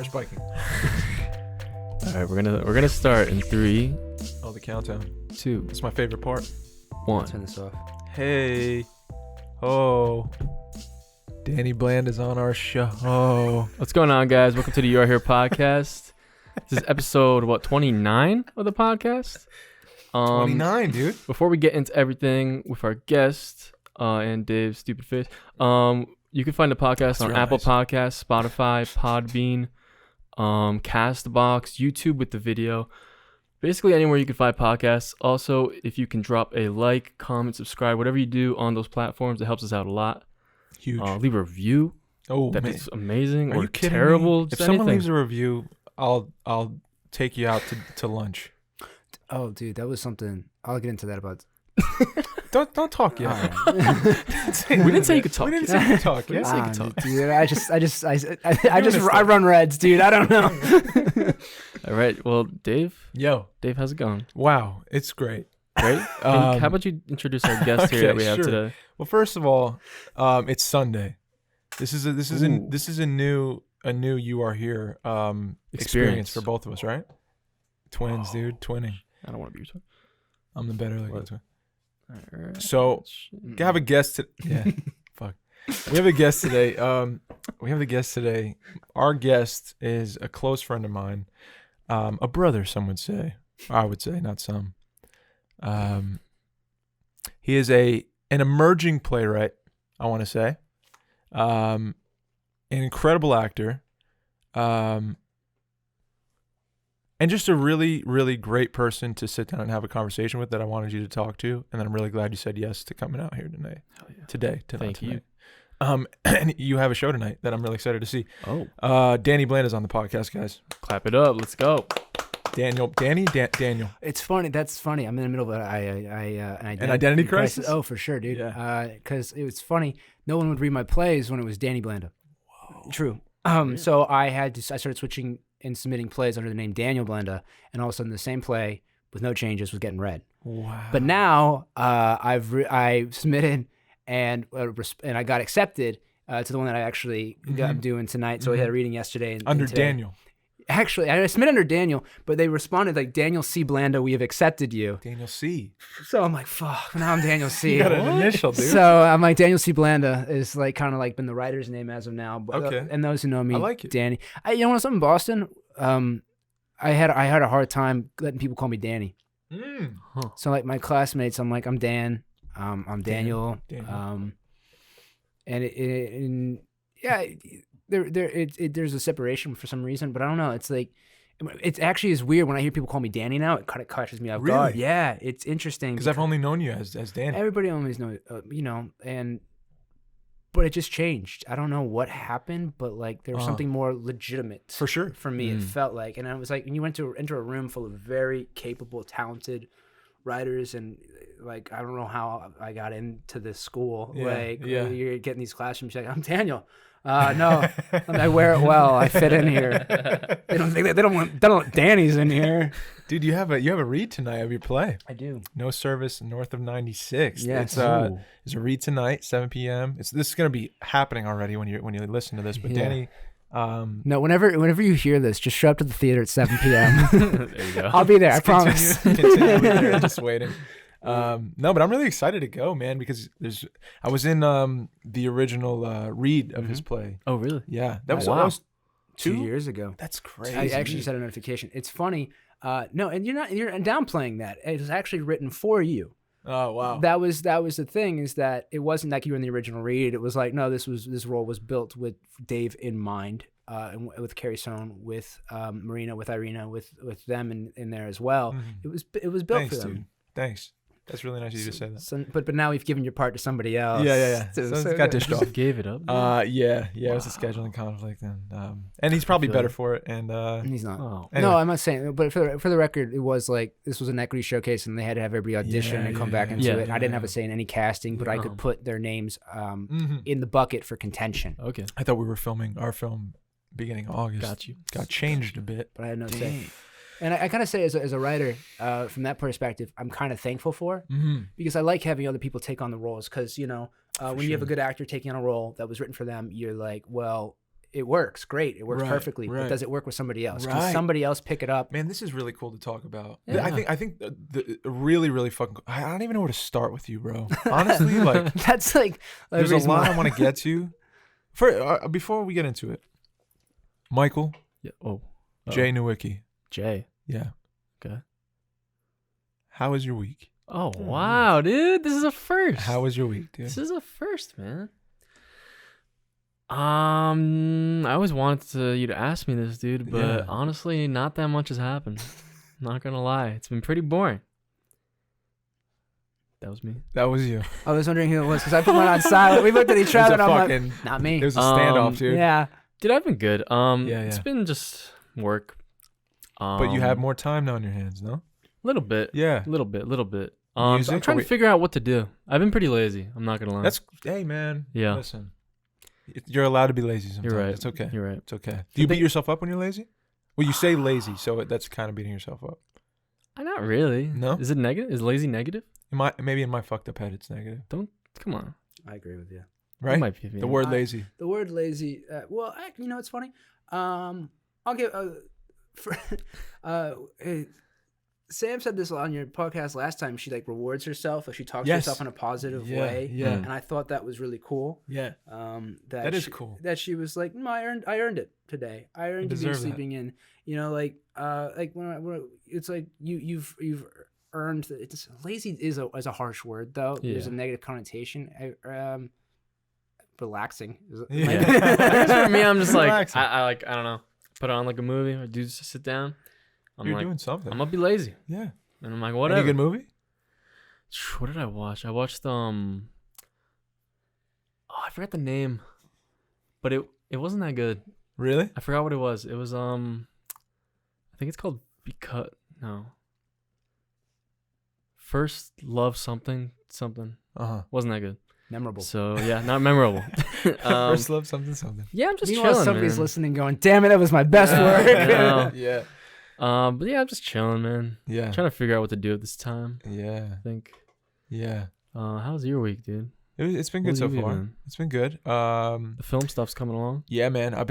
We're spiking. All right, we're gonna start in 3, Oh, the countdown. 2, It's my favorite part. 1. Turn this off. Hey. Oh. Danny Blanda is on our show. What's going on, guys? Welcome to the You Are Here podcast. This is episode 29 of the podcast. 29, dude. Before we get into everything with our guest and Dave's stupid face, you can find the podcast That's on real Apple nice. Podcasts, Spotify, Podbean, Castbox, YouTube with the video. Basically anywhere you can find podcasts. Also, if you can drop a like, comment, subscribe, whatever you do on those platforms, it helps us out a lot. Huge. Leave a review. Oh, That man. is amazing Are or you kidding terrible. me? If just someone anything. leaves a review, I'll take you out to lunch. Oh, dude, that was something. I'll get into that about. Don't talk yet. All right. We didn't say you could talk. We didn't yet. say you could talk. Yeah. say you could talk. Dude, I run Reds, dude. I don't know. All right. Well, Dave, Yo. how's it going? Wow. It's great. Great. And how about you introduce our guest here that we have sure. today? Well, first of all, it's Sunday. This is a new You Are Here experience for both of us, right? Twins, dude, twinning. I don't want to be your twin. I'm the better What? twin. All right. So, we have a guest. Yeah, fuck. We have a guest today. Our guest is a close friend of mine, a brother. Some would say. I would say, not some. He is an emerging playwright. I want to say, an incredible actor, and just a really, really great person to sit down and have a conversation with that I wanted you to talk to. And then I'm really glad you said yes to coming out here tonight. Hell yeah. Today. Thank you. And you have a show tonight that I'm really excited to see. Oh, Danny Blanda is on the podcast, guys. clap it up. Let's go. Daniel. It's funny. That's funny. I'm in the middle of an identity crisis? Oh, for sure, dude. Yeah. Because it was funny. No one would read my plays when it was Danny Blanda. Whoa. True. So I started switching and submitting plays under the name Daniel Blanda, and all of a sudden the same play with no changes was getting read. Wow. But now I submitted and I got accepted to the one that I actually I'm doing tonight. So I had a reading yesterday. And Under today. Daniel. Actually, I submitted under Daniel, but they responded like, Daniel C. Blanda, we have accepted you. Daniel C. So I'm like, fuck, now I'm Daniel C. You got an initial, dude. So I'm like, Daniel C. Blanda is like kind of like been the writer's name as of now. But, Okay. And those who know me, I like it. Danny. You know what's up in Boston? I had a hard time letting people call me Danny. Huh. So like my classmates, I'm like, I'm Dan. I'm Daniel. Daniel. There's a separation for some reason, but I don't know. It's like, it actually is weird when I hear people call me Danny now. It kind of catches me off guard. Really? Yeah, it's interesting. Because I've only known you as Danny. Everybody always knows, but it just changed. I don't know what happened, but like there was something more legitimate For sure. for me. It felt like, and I was like, when you went to enter a room full of very capable, talented writers, and like I don't know how I got into this school. Yeah. You're getting these classrooms. You're like, I'm Daniel. No, I wear it well. I fit in here. They don't want Danny's in here. Dude, you have a read tonight of your play. I do. No Service North of 96. Yes. It's a read tonight, 7 p.m. This is gonna be happening already when you listen to this. But Yeah. Danny, No, whenever you hear this, just show up to the theater at 7 p.m. There you go. I'll be there. I promise. Continue there, just waiting. No, but I'm really excited to go, man, because I was in the original read of his play. Oh, really? Yeah, that was Wow. almost 2 years ago. That's crazy. I actually just had a notification. It's funny. No, and you're downplaying that. It was actually written for you. Oh wow. That was the thing, is that it wasn't like you were in the original read. It was like, no, this role was built with Dave in mind, and with Carrie Sohn, with Marina, with Irina, with them in there as well. It was built Thanks, for them. dude. Thanks. That's really nice of you to say that. So, but now we've given your part to somebody else. Yeah. So So it got dished off. Gave it up. Yeah. It was a scheduling conflict, and he's probably better for it. And He's not. Oh. Anyway. No, I'm not saying. But for the record, it was like this was an equity showcase, and they had to have everybody audition and come back into Yeah. it. And I didn't have a say in any casting, but I could put their names in the bucket for contention. Okay. I thought we were filming our film beginning of August. Got you. Got changed a bit. But I had no say. And I kind of say as a writer, from that perspective, I'm kind of thankful for, because I like having other people take on the roles. Because when you have a good actor taking on a role that was written for them, you're like, well, it works great. It works perfectly. But does it work with somebody else? Can somebody else pick it up? Man, this is really cool to talk about. Yeah. I think the really, really fucking cool. I don't even know where to start with you, bro. Honestly, like that's like there's a lot I want to get to. Before we get into it, Michael. Yeah. Oh. Jay Nowicki. Jay. Yeah. Okay. How was your week? Oh wow, dude! This is a first. How was your week, dude? This is a first, man. I always wanted you to ask me this, dude, but honestly, not that much has happened. Not gonna lie, it's been pretty boring. That was me. That was you. I was wondering who it was because I put mine on silent. We looked at each other and I'm like, not me. It was a standoff, dude. Yeah. Dude, I've been good. It's been just work. But you have more time now on your hands, no? Little bit. Yeah. Little bit. Music, so I'm trying to figure out what to do. I've been pretty lazy. I'm not gonna lie. Hey, man. Yeah. Listen, you're allowed to be lazy sometimes. You're right. It's okay. You're right. It's okay. Do you beat yourself up when you're lazy? Well, you say lazy, so that's kind of beating yourself up. Not really. No. Is it negative? Is lazy negative? Maybe in my fucked up head, it's negative. Come on. I agree with you. Right? It might be, the word lazy. The word lazy. You know, it's funny. I'll give. Sam said this on your podcast last time. She like rewards herself, like she talks to herself in a positive way. Yeah. And I thought that was really cool. Yeah. That is cool. That she was like, no, I earned it today. I earned to be sleeping in. You know, like when it's like you've earned. It's lazy is a harsh word though. Yeah. There's a negative connotation. Relaxing. I guess for me, I'm just like I don't know. Put on like a movie or do just sit down. You're doing something. I'm gonna be lazy. Yeah. And I'm like, whatever. Any good movie? What did I watch? I watched I forgot the name, but it wasn't that good. Really? I forgot what it was. It was I think it's called First Love something. Wasn't that good. Memorable. So yeah, not memorable. First Love something. Yeah, I'm just Meanwhile, chilling. Somebody's man. listening, going, "Damn it, that was my best work." Yeah. But yeah, I'm just chilling, man. Yeah. Trying to figure out what to do at this time. Yeah. I think. Yeah. How's your week, dude? It's been good so far. It's been good. The film stuff's coming along. Yeah, man. I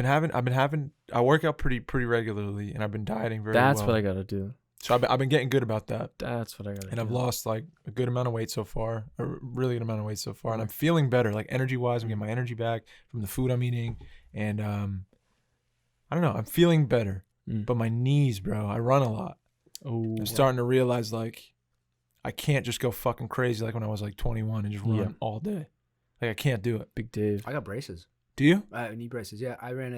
work out pretty regularly, and I've been dieting very well. That's what I gotta do. So I've been getting good about that. That's what I gotta do. And I've lost like a good amount of weight so far, a really good amount of weight so far, and I'm feeling better, like energy wise. I'm getting my energy back from the food I'm eating, and I don't know. I'm feeling better, but my knees, bro. I run a lot. Oh, I'm starting to realize like I can't just go fucking crazy like when I was like 21 and just run all day. Like I can't do it. Big Dave. I got braces. Do you? Knee braces. Yeah, I ran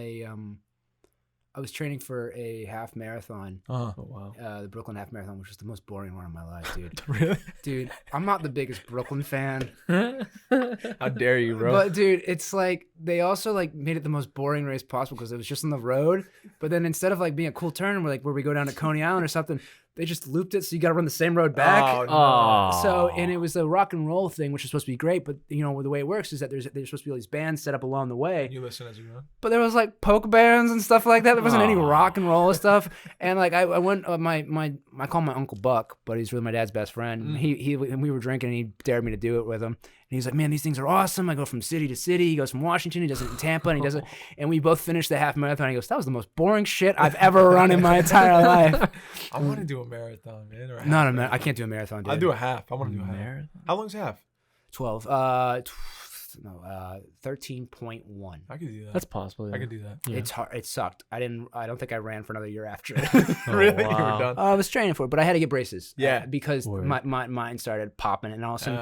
I was training for a half marathon. Oh wow. The Brooklyn half marathon, which was the most boring one of my life, dude. Really? Dude, I'm not the biggest Brooklyn fan. How dare you, bro? But dude, it's like they also like made it the most boring race possible because it was just on the road. But then instead of like being a cool turn, where we go down to Coney Island or something, they just looped it, so you got to run the same road back. Oh, no. So, and it was the rock and roll thing, which is supposed to be great, but you know the way it works is that there's supposed to be all these bands set up along the way. You listen as you run. But there was like polka bands and stuff like that. There wasn't any rock and roll stuff. And like I went, I call my Uncle Buck, but he's really my dad's best friend. And we were drinking, and he dared me to do it with him. And he's like, "Man, these things are awesome. I go from city to city." He goes from Washington, he does it in Tampa, and he does it. And we both finished the half marathon. He goes, "That was the most boring shit I've ever run in my entire life." I want to do a marathon, man. Or Not a marathon. I can't do a marathon, dude. I'll do a half. I want to do a half. Marathon? How long's half? 12. 13.1. I could do that. That's possible. Yeah. I could do that. Yeah. It's hard. It sucked. I don't think I ran for another year after it. Really? Wow. You were done? I was training for it, but I had to get braces. Yeah. Because Word. my mind started popping, and all of a sudden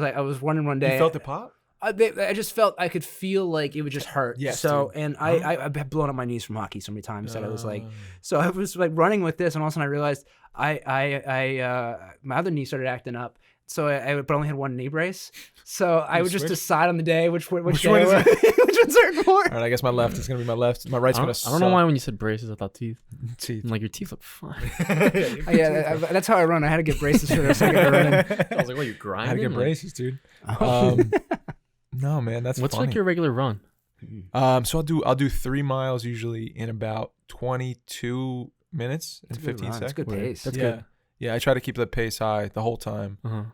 I was running one day. You felt it pop? I just felt I could feel like it would just hurt. Yes, So dude. and I had blown up my knees from hockey so many times that I was like, so I was like running with this, and all of a sudden I realized my other knee started acting up. So but I only had one knee brace. So I would just decide on the day which day one is it? which one's hurt more. All right, I guess my left is gonna be my left. My right's gonna. I don't know why when you said braces, I thought teeth. Teeth. I'm like, your teeth look fine. Yeah, that's how I run. I had to get braces for this. I was like, what, you grinding? I had to get Like, braces, dude. No, man, that's what's funny. like your regular run? So I'll do 3 miles usually in about 22 minutes and 15 seconds. That's good pace. That's yeah. good. Yeah, I try to keep the pace high the whole time. Uh-huh.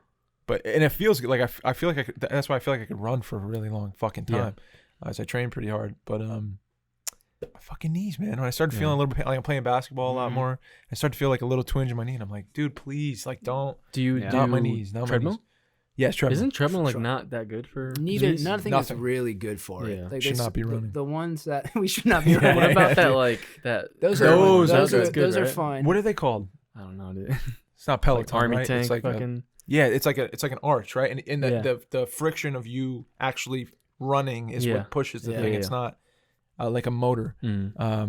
But and it feels good. Like I feel like that's why I feel like I could run for a really long fucking time. As I train pretty hard. But My fucking knees, man. When I started feeling a little bit like I'm playing basketball a lot more, I started to feel like a little twinge in my knee, and I'm like, dude, please, like, don't. Do you not my knees? Not treadmill? my knees. Yes, treadmill. Isn't treadmill like not that good for knees? Nothing is really good for it. Like, should not be running. The ones that we should not be running. What about that? Like that? Those are fine. What are they called? I don't know, dude. It's not Peloton, like army right? tank, it's like fucking. it's like an arch, right? And in the friction of you actually running is what pushes the thing. It's not like a motor. I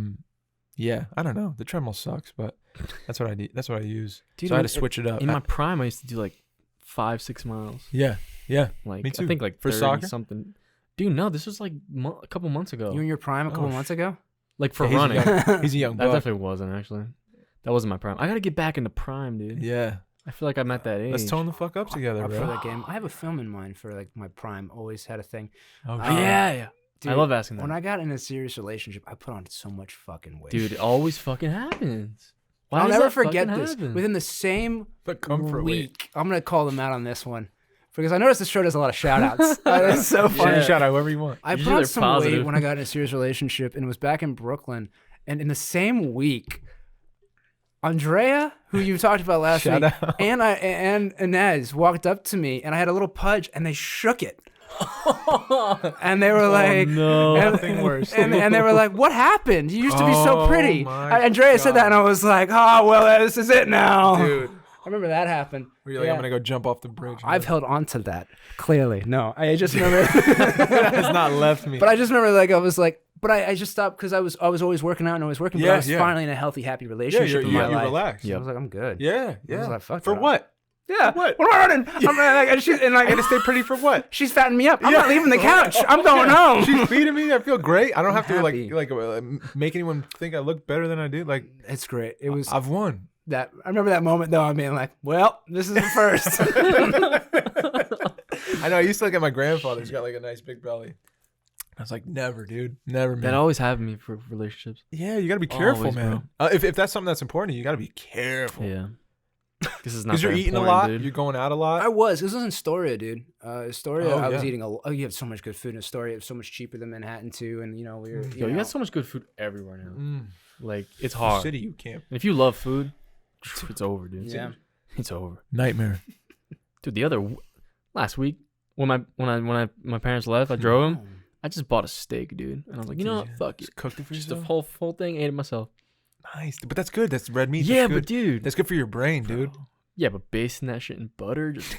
don't know. The treadmill sucks, but that's what I do. That's what I use. Dude, so I had to switch it up. In my prime, I used to do like 5-6 miles. Yeah. Like me too. I think like for soccer something. Dude, no, this was like a couple months ago. You were in your prime a couple months ago? Like for running. He's a young That buck. definitely wasn't actually. That wasn't my prime. I gotta get back into prime, dude. Yeah. I feel like I'm at that age. Let's tone the fuck up together, bro. For that game. I have a film in mind for like my prime. Always had a thing. Oh, yeah. Dude, I love asking that. When I got in a serious relationship, I put on so much fucking weight. Dude, it always fucking happens. I'll never forget this. Within the same week, I'm gonna call them out on this one. Because I noticed this show does a lot of shout-outs. That's so funny. Yeah. Shout out whoever you want. I put on some weight when I got in a serious relationship, and it was back in Brooklyn. And in the same week, Andrea, who you talked about last week, and Inez walked up to me, and I had a little pudge, and they shook it. And they were like, no, nothing worse. And they were like, what happened? You used to be so pretty. Andrea said that, and I was like, oh, well, this is it now. Dude. I remember that happened. Were you like, I'm going to go jump off the bridge? I've held on to that, clearly. No, I just remember. That has not left me. But I just remember, like, I was like, but I just stopped because I was always working out and always working. But I was finally in a healthy, happy relationship in my life. You relaxed. So I was like, I'm good. Yeah. I was like, fuck for that. what? Yeah. What? What am I running? I'm like, and I gotta stay pretty for what? She's fattening me up. I'm not leaving the couch. I'm going home. She's feeding me. I feel great. I don't have to like make anyone think I look better than I do. Like, it's great. It was. I've won. That I remember that moment though. I mean, like, well, this is the first. I know. I used to look at my grandfather. He's got like a nice big belly. I was like, never, dude, never. Man. That always happened to me for relationships. Yeah, you gotta be careful, always, man. If that's something that's important, you gotta be careful. Yeah. This is not because you're eating a lot. Dude. You're going out a lot. This was in Astoria, dude. Astoria, I was eating you have so much good food in Astoria. It was so much cheaper than Manhattan too, and you know we were. You got so much good food everywhere now. Like it's hard. City, you can't. And if you love food, it's over, dude. Yeah, it's over. Nightmare. Dude, last week when my parents left, I drove them. I just bought a steak, dude, and I was like, you know what, fuck it. Cooked it for yourself. Just the whole thing, ate it myself. Nice, but that's good. That's red meat. Yeah, but dude, that's good for your brain, dude. Yeah, but basting that shit in butter, just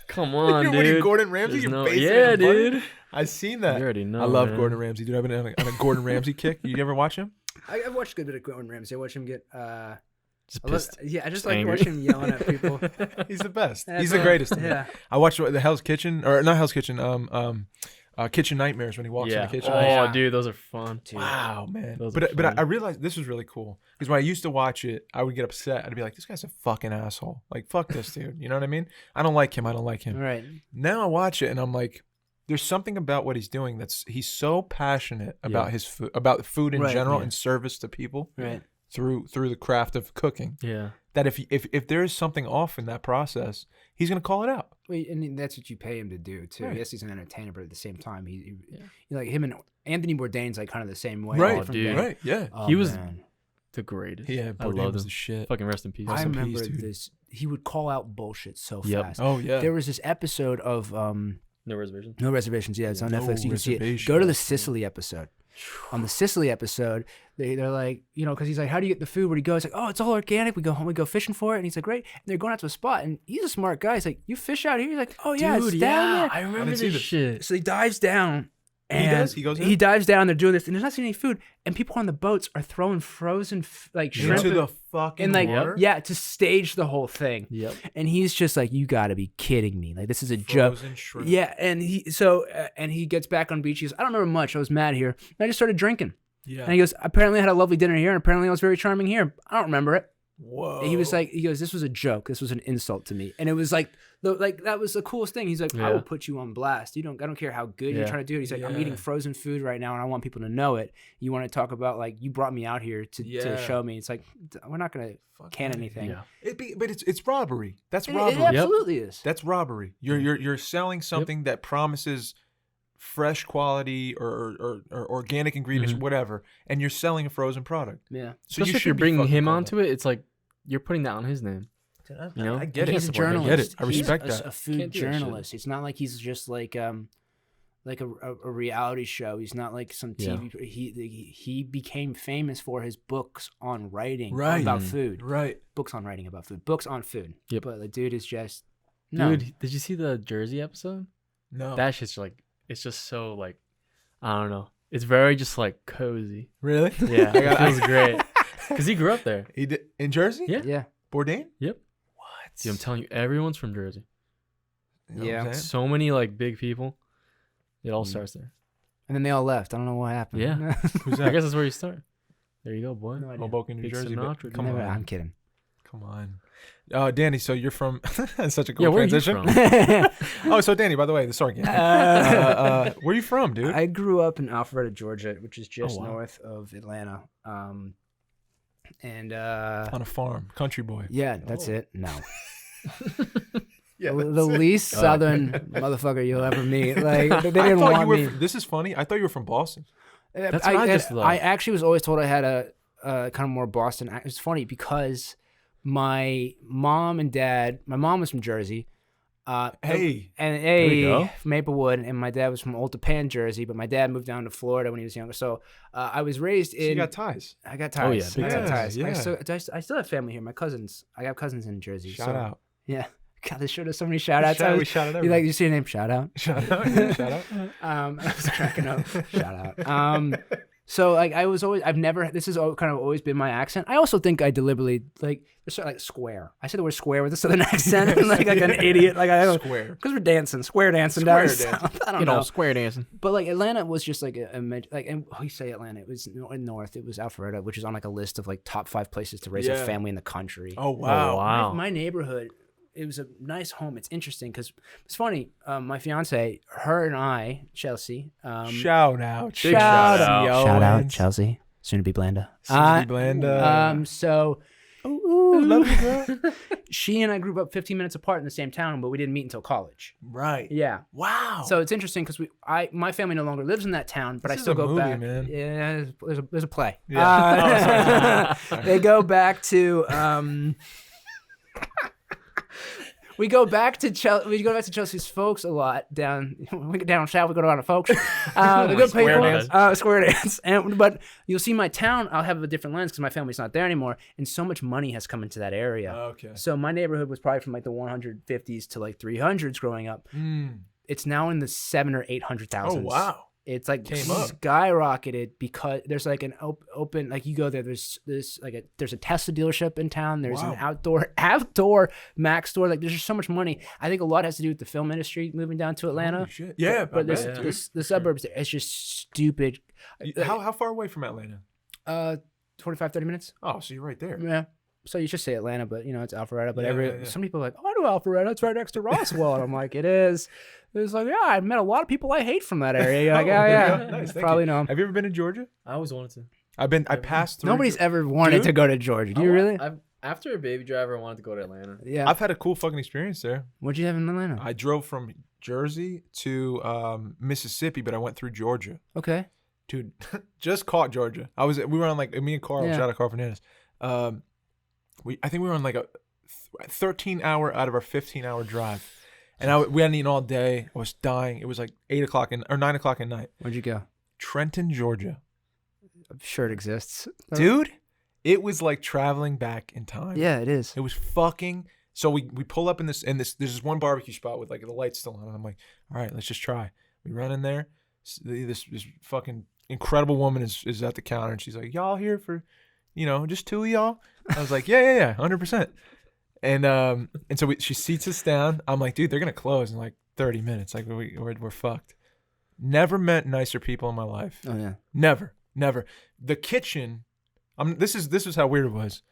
come on, dude. What are you, Gordon Ramsay? Yeah, dude. I've seen that. You already know. I love Gordon Ramsay, dude. I've been on a Gordon Ramsay kick. You ever watch him? I've watched a good bit of Gordon Ramsay. I watch him get. Just pissed. I just like watching him yelling at people. He's the best. He's the greatest. Yeah. I watched the Hell's Kitchen, or not Hell's Kitchen. Kitchen Nightmares when he walks in the kitchen. Oh, dude, those are fun. Dude. Wow, man. But I realized this was really cool because when I used to watch it, I would get upset. I'd be like, "This guy's a fucking asshole. Like, fuck this dude." You know what I mean? I don't like him. Right. Now I watch it and I'm like, there's something about what he's doing he's so passionate about his food, about food in general and service to people. Right. Through the craft of cooking. Yeah. That if there is something off in that process, he's gonna call it out. Well, and that's what you pay him to do too. Right. Yes, he's an entertainer, but at the same time, he like him and Anthony Bourdain's like kind of the same way. Right, dude. Right, yeah. He was the greatest. Yeah, Bourdain was the shit. Fucking rest in peace. I remember this. He would call out bullshit so fast. Oh yeah. There was this episode of No Reservations. No Reservations. Yeah, it's on Netflix. You can see it. Go to the Sicily episode. On the Sicily episode, they're like, you know, because he's like, how do you get the food? Where he goes, like, oh, it's all organic. We go home, we go fishing for it. And he's like, great. And they're going out to a spot, and he's a smart guy. He's like, you fish out here? He's like, oh yeah, dude, it's down there. I remember this shit. So he dives down. And he dives down. They're doing this, and there's not any food. And people on the boats are throwing frozen shrimp into the fucking water. Yeah, to stage the whole thing. Yep. And he's just like, you got to be kidding me! Like this is a joke. Shrimp. Yeah. And he gets back on beach. He goes, I don't remember much. I was mad here. And I just started drinking. Yeah. And he goes, apparently I had a lovely dinner here, and apparently I was very charming here. I don't remember it. Whoa. And he goes, this was a joke. This was an insult to me. And it was like that was the coolest thing. He's like, I will put you on blast. I don't care how good you're trying to do it. He's like, I'm eating frozen food right now, and I want people to know it. You want to talk about like you brought me out here to show me. It's like we're not gonna can anything. Yeah. But it's robbery. That's robbery. It absolutely is. That's robbery. You're selling something that promises fresh quality or organic ingredients, whatever, and you're selling a frozen product. Yeah. So Especially if you're bringing him onto it, it's like you're putting that on his name. You know, I get it. He's a journalist. I get it. I respect he's that. A food journalist. It's not like he's just like a reality show. He's not like some TV. Yeah. He became famous for his books on writing about food. Right. Books on writing about food. Books on food. Yep. But the dude is just Dude, did you see the Jersey episode? No. That shit's like, it's just so like, I don't know. It's very just like cozy. Really? Yeah. It feels great. Because he grew up there. He did in Jersey? Yeah. Yeah. Bourdain? Yep. What? Dude, I'm telling you, everyone's from Jersey. You know yeah. So many like big people. It all starts there. And then they all left. I don't know what happened. Yeah. Who's that? I guess that's where you start. There you go, boy. No idea. Hoboken, New Big Jersey. Sinatra, Come on. I'm kidding. Come on. Danny, so you're from such a cool Yeah, where transition. are you from? Oh, so Danny, by the way, sorry. Where are you from, dude? I grew up in Alpharetta, Georgia, which is just north of Atlanta. And on a farm, country boy. Yeah, that's it. No. Yeah, the least southern motherfucker you'll ever meet. Like they didn't want me. This is funny. I thought you were from Boston. That's what I just thought. I actually was always told I had a kind of more Boston. It's funny because my mom and dad. My mom was from Jersey. From Maplewood, and my dad was from Old Tappan, Jersey. But my dad moved down to Florida when he was younger. So I was raised in. So you got ties. I got ties. Oh yeah, big ties. Yeah. I still have family here. My cousins. I have cousins in Jersey. Shout out. Yeah. God, they showed us so many shout outs. We shouted out. You see your name? Shout out. Shout out. Yeah, shout out. I was cracking up. Shout out. So like I was always, this has kind of always been my accent. I also think I deliberately like square. I said the word square with a southern accent, like an idiot. Like I don't Square. because we're dancing, square dancing down south. I don't know, square dancing. But like Atlanta was just like and we say Atlanta. It was in North. It was Alpharetta, which is on like a list of like top 5 places to raise a family in the country. Oh wow. My neighborhood. It was a nice home. It's interesting because it's funny. My fiance, her and I, Chelsea. Shout out, Chelsea. Soon to be Blanda. So, love you, girl. She and I grew up 15 minutes apart in the same town, but we didn't meet until college. Right. Yeah. Wow. So it's interesting because my family no longer lives in that town, but I still go back. Man. Yeah, there's a play. Yeah. They go back to. We go back to Chelsea's folks a lot down. We get down south. We go down to folks. The good people. Square dance. But you'll see my town. I'll have a different lens because my family's not there anymore, and so much money has come into that area. Okay. So my neighborhood was probably from like the 150s to like 300s growing up. It's now in the 700,000 or 800,000. Oh wow. It's like Came up. skyrocketed because there's like an open like you go there. There's a Tesla dealership in town. There's an outdoor Mac store. Like there's just so much money. I think a lot has to do with the film industry moving down to Atlanta. Holy shit. Yeah, but the suburbs, it's just stupid. How far away from Atlanta? 25-30 minutes. Oh, so you're right there. Yeah. So you should say Atlanta, but it's Alpharetta. But some people are like, oh, I know Alpharetta. It's right next to Roswell. And I'm like, it is. It's like, yeah, I've met a lot of people I hate from that area. You're like, yeah. Nice. Probably know. Have you ever been to Georgia? I always wanted to. I passed through. Nobody's ever wanted to go to Georgia. Do you really? After a baby driver, I wanted to go to Atlanta. Yeah. I've had a cool fucking experience there. What'd you have in Atlanta? I drove from Jersey to Mississippi, but I went through Georgia. Okay. Dude, just caught Georgia. We were on like me and Carl. Shout out Carl Fernandez. I think we were on like a 13-hour out of our 15-hour drive, and we hadn't eaten all day. I was dying. It was like 9 o'clock at night. Where'd you go? Trenton, Georgia. I'm sure it exists, dude. It was like traveling back in time. Yeah, it is. It was fucking. So we pull up in this. There's this one barbecue spot with like the lights still on, and I'm like, all right, let's just try. We run in there. This fucking incredible woman is at the counter, and she's like, y'all here for, just 2 of y'all? I was like, yeah, 100%. And so she seats us down. I'm like, dude, they're gonna close in like 30 minutes. Like we're fucked. Never met nicer people in my life. Oh yeah. Never. The kitchen. This is how weird it was.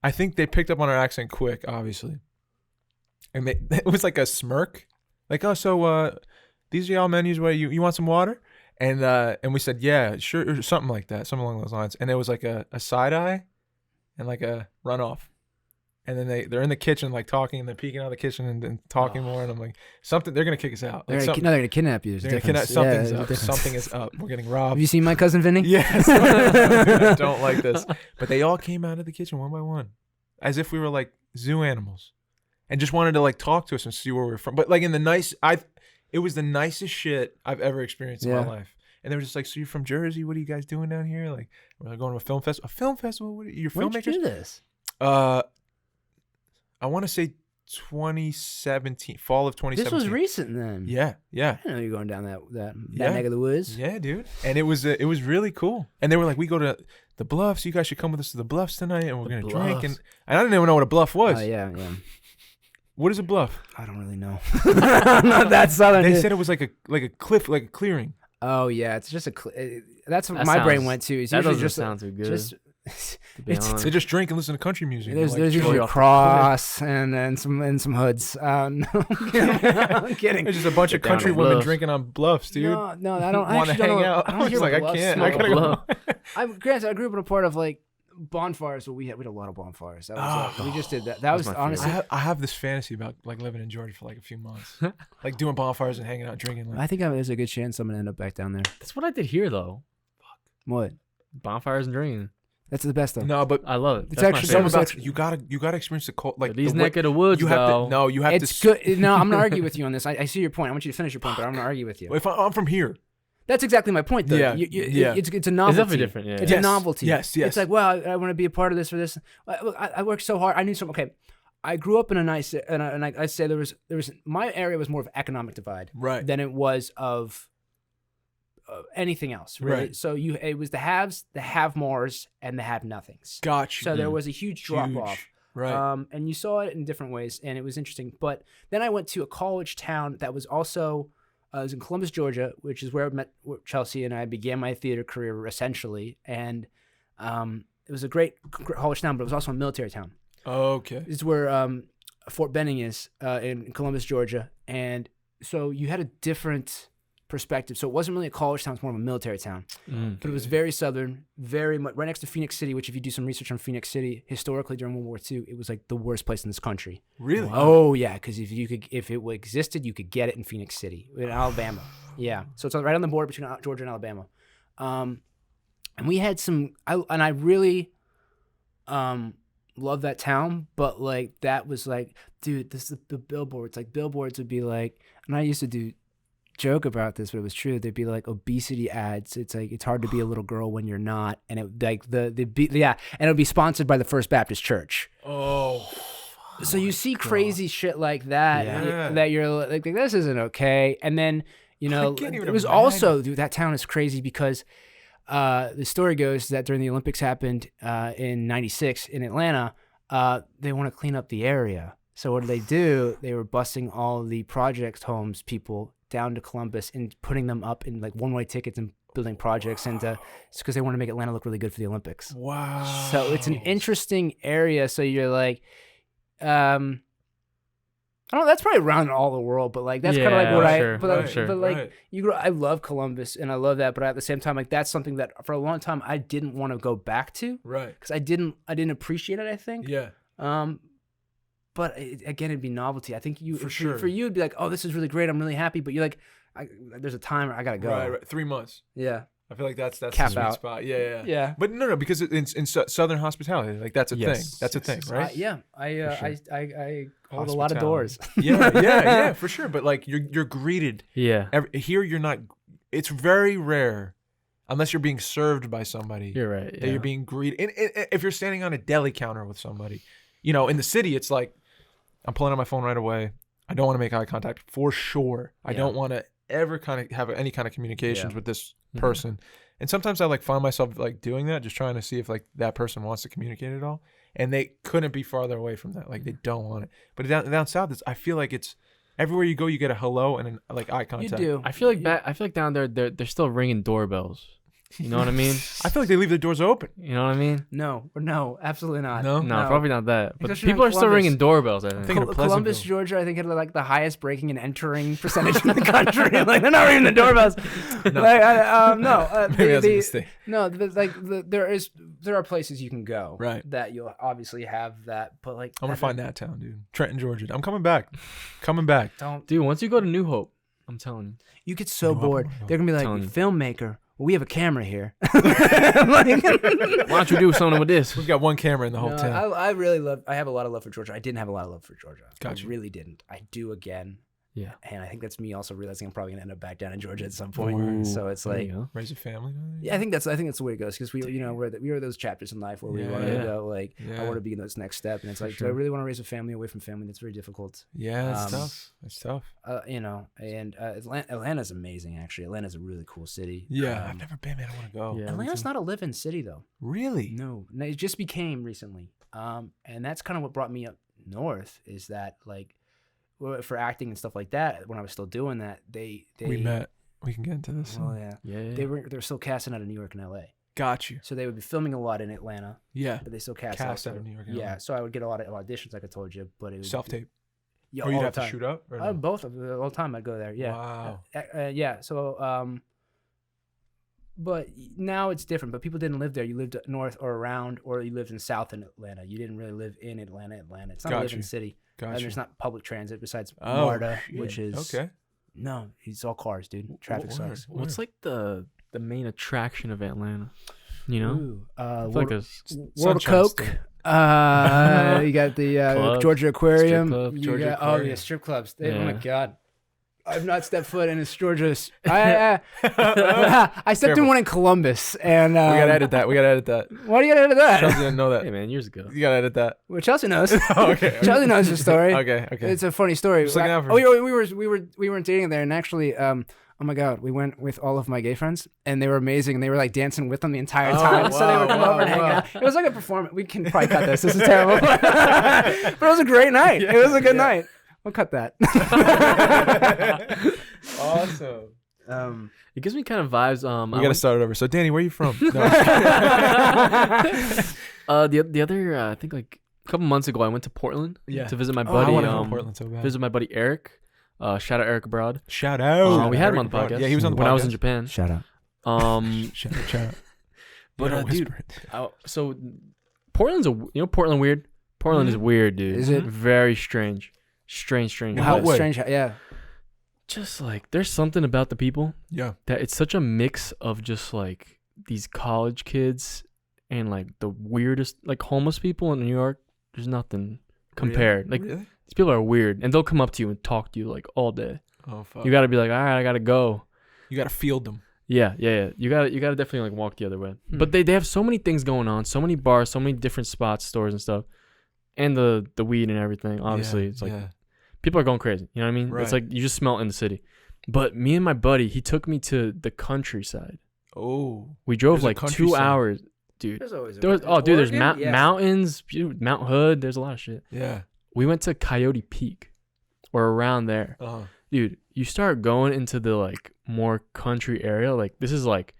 I think they picked up on our accent quick, obviously. And it was like a smirk, like, oh, so these are y'all menus. Where you want some water? And we said, yeah, sure, or something like that, something along those lines. And it was like a side eye, and like a runoff. And then they're in the kitchen like talking, and they're peeking out of the kitchen and talking more. And I'm like, they're gonna kick us out. Like they're gonna kidnap you. Something's up. Something is up. We're getting robbed. Have you seen My Cousin Vinny? Yes. I don't like this. But they all came out of the kitchen one by one, as if we were like zoo animals, and just wanted to like talk to us and see where we were from. But like it was the nicest shit I've ever experienced in my life. And they were just like, so you're from Jersey? What are you guys doing down here? Like, we're like going to a film festival. A film festival? What are you filmmakers? When did you do this? I want to say 2017, fall of 2017. This was recent then. Yeah. I didn't know you were going down that neck of the woods. Yeah, dude. And it was really cool. And they were like, we go to the Bluffs. You guys should come with us to the Bluffs tonight, and we're gonna drink. And I didn't even know what a bluff was. Yeah. What is a bluff? I don't really know. I'm not that southern. They said it was like a cliff, like a clearing. Oh yeah, it's just that's what my brain went to. It's that usually doesn't just sound too good. Just, They just drink and listen to country music. There's like, usually a cross and some hoods. No, I'm kidding. There's just a bunch of country women drinking on bluffs, dude. No, I don't. I want to actually hang don't out. I don't hear like, I bluffs, can't. smoke I gotta go. Granted, I grew up in a part of like bonfires, but we had a lot of bonfires. That was, we just did that. That was honestly. I have this fantasy about like living in Georgia for like a few months, like doing bonfires and hanging out, drinking. Like, I think there's a good chance I'm gonna end up back down there. That's what I did here, though. What? Bonfires and drinking. That's the best though. No, but I love it. It's That's actually my favorite. so you gotta experience the cold. Like these neck of the woods, you have though. to. No, you have it's to. good. No, I'm gonna argue with you on this. I see your point. I want you to finish your point, but I'm gonna argue with you. If I'm from here. That's exactly my point, though. Yeah, It's a novelty. It's definitely different. Yeah. It's a novelty. Yes. It's like, well, I want to be a part of this or this. Look, I worked so hard. I knew some. Okay, I grew up in a nice, and I say there was my area was more of economic divide, right, than it was of anything else, really. Right. So it was the haves, the have-mores, and the have-nothings. Gotcha. So there was a huge drop-off. Right. And you saw it in different ways, and it was interesting. But then I went to a college town that was also. I was in Columbus, Georgia, which is where I met Chelsea, and I began my theater career essentially. And it was a great college town, but it was also a military town. Okay. This is where Fort Benning is in Columbus, Georgia. And so you had a different perspective. So it wasn't really a college town; it's more of a military town. But it was very southern, very much right next to Phoenix City. Which, if you do some research on Phoenix City, historically during World War II, it was like the worst place in this country. Really? Oh yeah, because if it existed, you could get it in Phoenix City, in Alabama. Yeah, so it's right on the border between Georgia and Alabama. And we had I really love that town, but like that was like, dude, this is the billboards. Like billboards would be like, and I used to joke about this, but it was true. They'd be like obesity ads. It's like it's hard to be a little girl when you're not, and it like and it would be sponsored by the First Baptist Church. Oh, so you see crazy shit like that that you're like this isn't okay. And then it was also, dude, that town is crazy because the story goes that during the Olympics happened in '96 in Atlanta, they want to clean up the area. So what do? They were busing all the project homes people down to Columbus and putting them up in like one-way tickets and building projects, and it's because they want to make Atlanta look really good for the Olympics. Wow! So it's an interesting area. So you're like, I don't know. That's probably around all the world, but like that's kind of like what I love Columbus and I love that, but at the same time, like that's something that for a long time I didn't want to go back to, right? Because I didn't appreciate it. I think, yeah. But again, it'd be novelty. I think for you, it'd be like, oh, this is really great. I'm really happy. But you're like, there's a timer. I gotta go. Right. 3 months. Yeah. I feel like that's Cap the sweet out. spot. Yeah. Yeah. But no, because in Southern hospitality, like that's a thing. That's a thing, right? Yeah. I hold a lot of doors. yeah, for sure. But like you're greeted. Yeah. Here you're not. It's very rare, unless you're being served by somebody. You're right. That you're being greeted. And if you're standing on a deli counter with somebody, in the city, it's like I'm pulling out my phone right away. I don't want to make eye contact for sure. I don't want to ever kind of have any kind of communications with this person. And sometimes I like find myself like doing that, just trying to see if like that person wants to communicate at all. And they couldn't be farther away from that. Like they don't want it. But down south, I feel like it's everywhere you go, you get a hello and like eye contact. You do. I feel like down there, they're still ringing doorbells. You know what I mean? I feel like they leave their doors open. You know what I mean? No, absolutely not. No? No, probably not that. But Especially people in are still Columbus. ringing doorbells, I think. thinking of Columbus, Pleasantville. Georgia, I think had like the highest breaking and entering percentage in the country. Like they're not ringing the doorbells. No. Maybe that's a mistake. No, there are places you can go Right. that you'll obviously have that, but like I'm gonna find that town, dude. Trenton, Georgia. I'm coming back. Coming back. Don't. Dude, once you go to New Hope, I'm telling you. You get so No, bored. no. They're gonna be like, Telling you. filmmaker. Well, we have a camera here. Why don't you do something with this? We've got one camera in the whole No, town. I really love. I have a lot of love for Georgia. I didn't have a lot of love for Georgia. Gotcha. I really didn't. I do again. Yeah. And I think that's me also realizing I'm probably gonna end up back down in Georgia at some point. Ooh, So it's there like, you go. Raise a family. yeah, I think that's the way it goes because we were those chapters in life where we Yeah. wanted to Yeah. go like Yeah. I want to be in this next step, and it's like, do sure. I really want to raise a family away from family? That's very difficult. Yeah, it's Um, tough. It's tough. Atlanta's amazing actually. Atlanta's a really cool city. Yeah, I've never been, man. I want to go. Yeah. Atlanta's not a live-in city though. Really? No, it just became recently. And that's kind of what brought me up north is that like for acting and stuff like that. When I was still doing that, they We met. We can get into this. Well, yeah, Yeah. they were still casting out of New York and L.A. Got you. So they would be filming a lot in Atlanta, Yeah. but they still cast Cast out out of New York and Yeah, LA. so I would get a lot of auditions, like I told you, but it was Self tape. Yeah, Or you'd all have the to time. shoot up? Or no? Both of the whole time I'd go there. Yeah. Wow. Yeah. So but now it's different. But people didn't live there. You lived north or around, or you lived in south in Atlanta. You didn't really live in Atlanta. It's not a Got living you. city. Got And you. there's not public transit besides Oh, MARTA, shit. which is Okay. no, it's all cars, dude. Traffic Word. sucks. What's like the main attraction of Atlanta? You know? Ooh, I feel like World, there's World of Sunshine Coke. State. You got the Clubs, Georgia Aquarium. strip club. You Georgia got- Aquarium. Oh yeah, strip clubs. Oh my Yeah. god. I've not stepped foot in Georgia's. I stepped in Careful. one in Columbus, and We gotta edit that. We gotta edit that. Why do you gotta edit that? Chelsea didn't know hey that. man, years ago. You gotta edit that. Well, Chelsea knows. Okay. Chelsea knows the story. Okay. Okay. It's a funny story. Just looking out for we weren't dating there, and actually, oh my god, we went with all of my gay friends, and they were amazing. And they were like dancing with them the entire Oh, time, so they would come wow, over and hang wow. out. It was like a performance. We can probably cut this. This is terrible, but it was a great night. It was a good night. We'll cut that. Awesome. It gives me kind of vibes. We gotta start it over. So, Danny, where are you from? No. The other I think like a couple months ago I went to Portland Yeah. to visit my I buddy. want to go to Portland so bad. Visit my buddy Eric. Shout out Eric abroad. Shout out. We had him on Eric the podcast. Brown. Yeah, he was on the when podcast. I was in Japan. Shout out. Shout out. But, Yeah, dude, whisper it. So Portland's Portland weird. Portland is weird, dude. Is it? Very strange? Strange. In How what way? strange. Yeah. Just like there's something about the people Yeah. that it's such a mix of just like these college kids and like the weirdest like homeless people in New York. There's nothing compared. Like Really? these people are weird and they'll come up to you and talk to you like all day. Oh fuck. You gotta be like, all right, I gotta go. You gotta field them. Yeah. You gotta definitely like walk the other way. But they have so many things going on, so many bars, so many different spots, stores and stuff, and the weed and everything. Obviously, Yeah, it's like yeah. people are going crazy. You know what I mean? Right. It's like you just smell it in the city. But me and my buddy, he took me to the countryside. Oh. We drove There's a like 2 countryside. hours, dude. There's always There's mountains, dude, Mount Hood. There's a lot of shit. Yeah. We went to Coyote Peak, or around there. Dude, you start going into the like more country area. Like this is like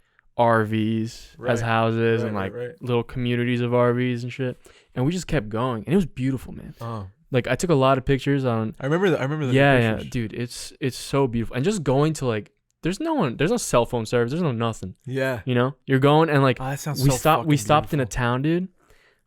RVs as Right. houses Right, and like right. little communities of RVs and shit. And we just kept going, and it was beautiful, man. Like I took a lot of pictures on. I remember the Yeah, pictures. dude, it's so beautiful. And just going to like, there's no cell phone service. There's no nothing. Yeah. You know, you're going and like Oh, that sounds we so stopped. We fucking stopped in a beautiful. town, dude.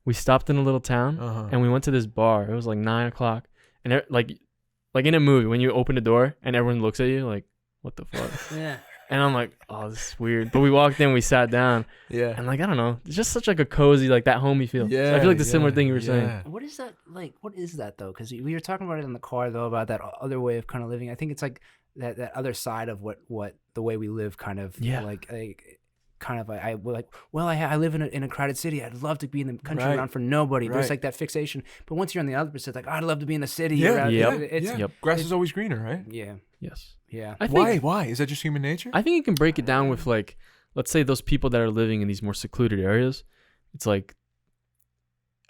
We stopped in a little town, Uh-huh. and we went to this bar. It was like 9:00, and like in a movie when you open the door and everyone looks at you like, what the fuck? Yeah. And I'm like, oh, this is weird. But we walked in, we sat down, Yeah. and like I don't know, it's just such like a cozy, like that homey feel. Yeah. I feel like the similar yeah, thing you were saying. yeah. What is that like? What is that though? Because we were talking about it in the car though about that other way of kind of living. I think it's like that other side of what the way we live kind of Yeah. like kind of I live in a crowded city. I'd love to be in the country Right. around for nobody. There's Right. like that fixation. But once you're on the other side, like I'd love to be in the city. Yeah. around, Yep. It's, Yeah. Yep. Grass is always greener, right? yeah. Yes. Yeah. I think, Why? Is that just human nature? I think you can break it down with like, let's say those people that are living in these more secluded areas. It's like,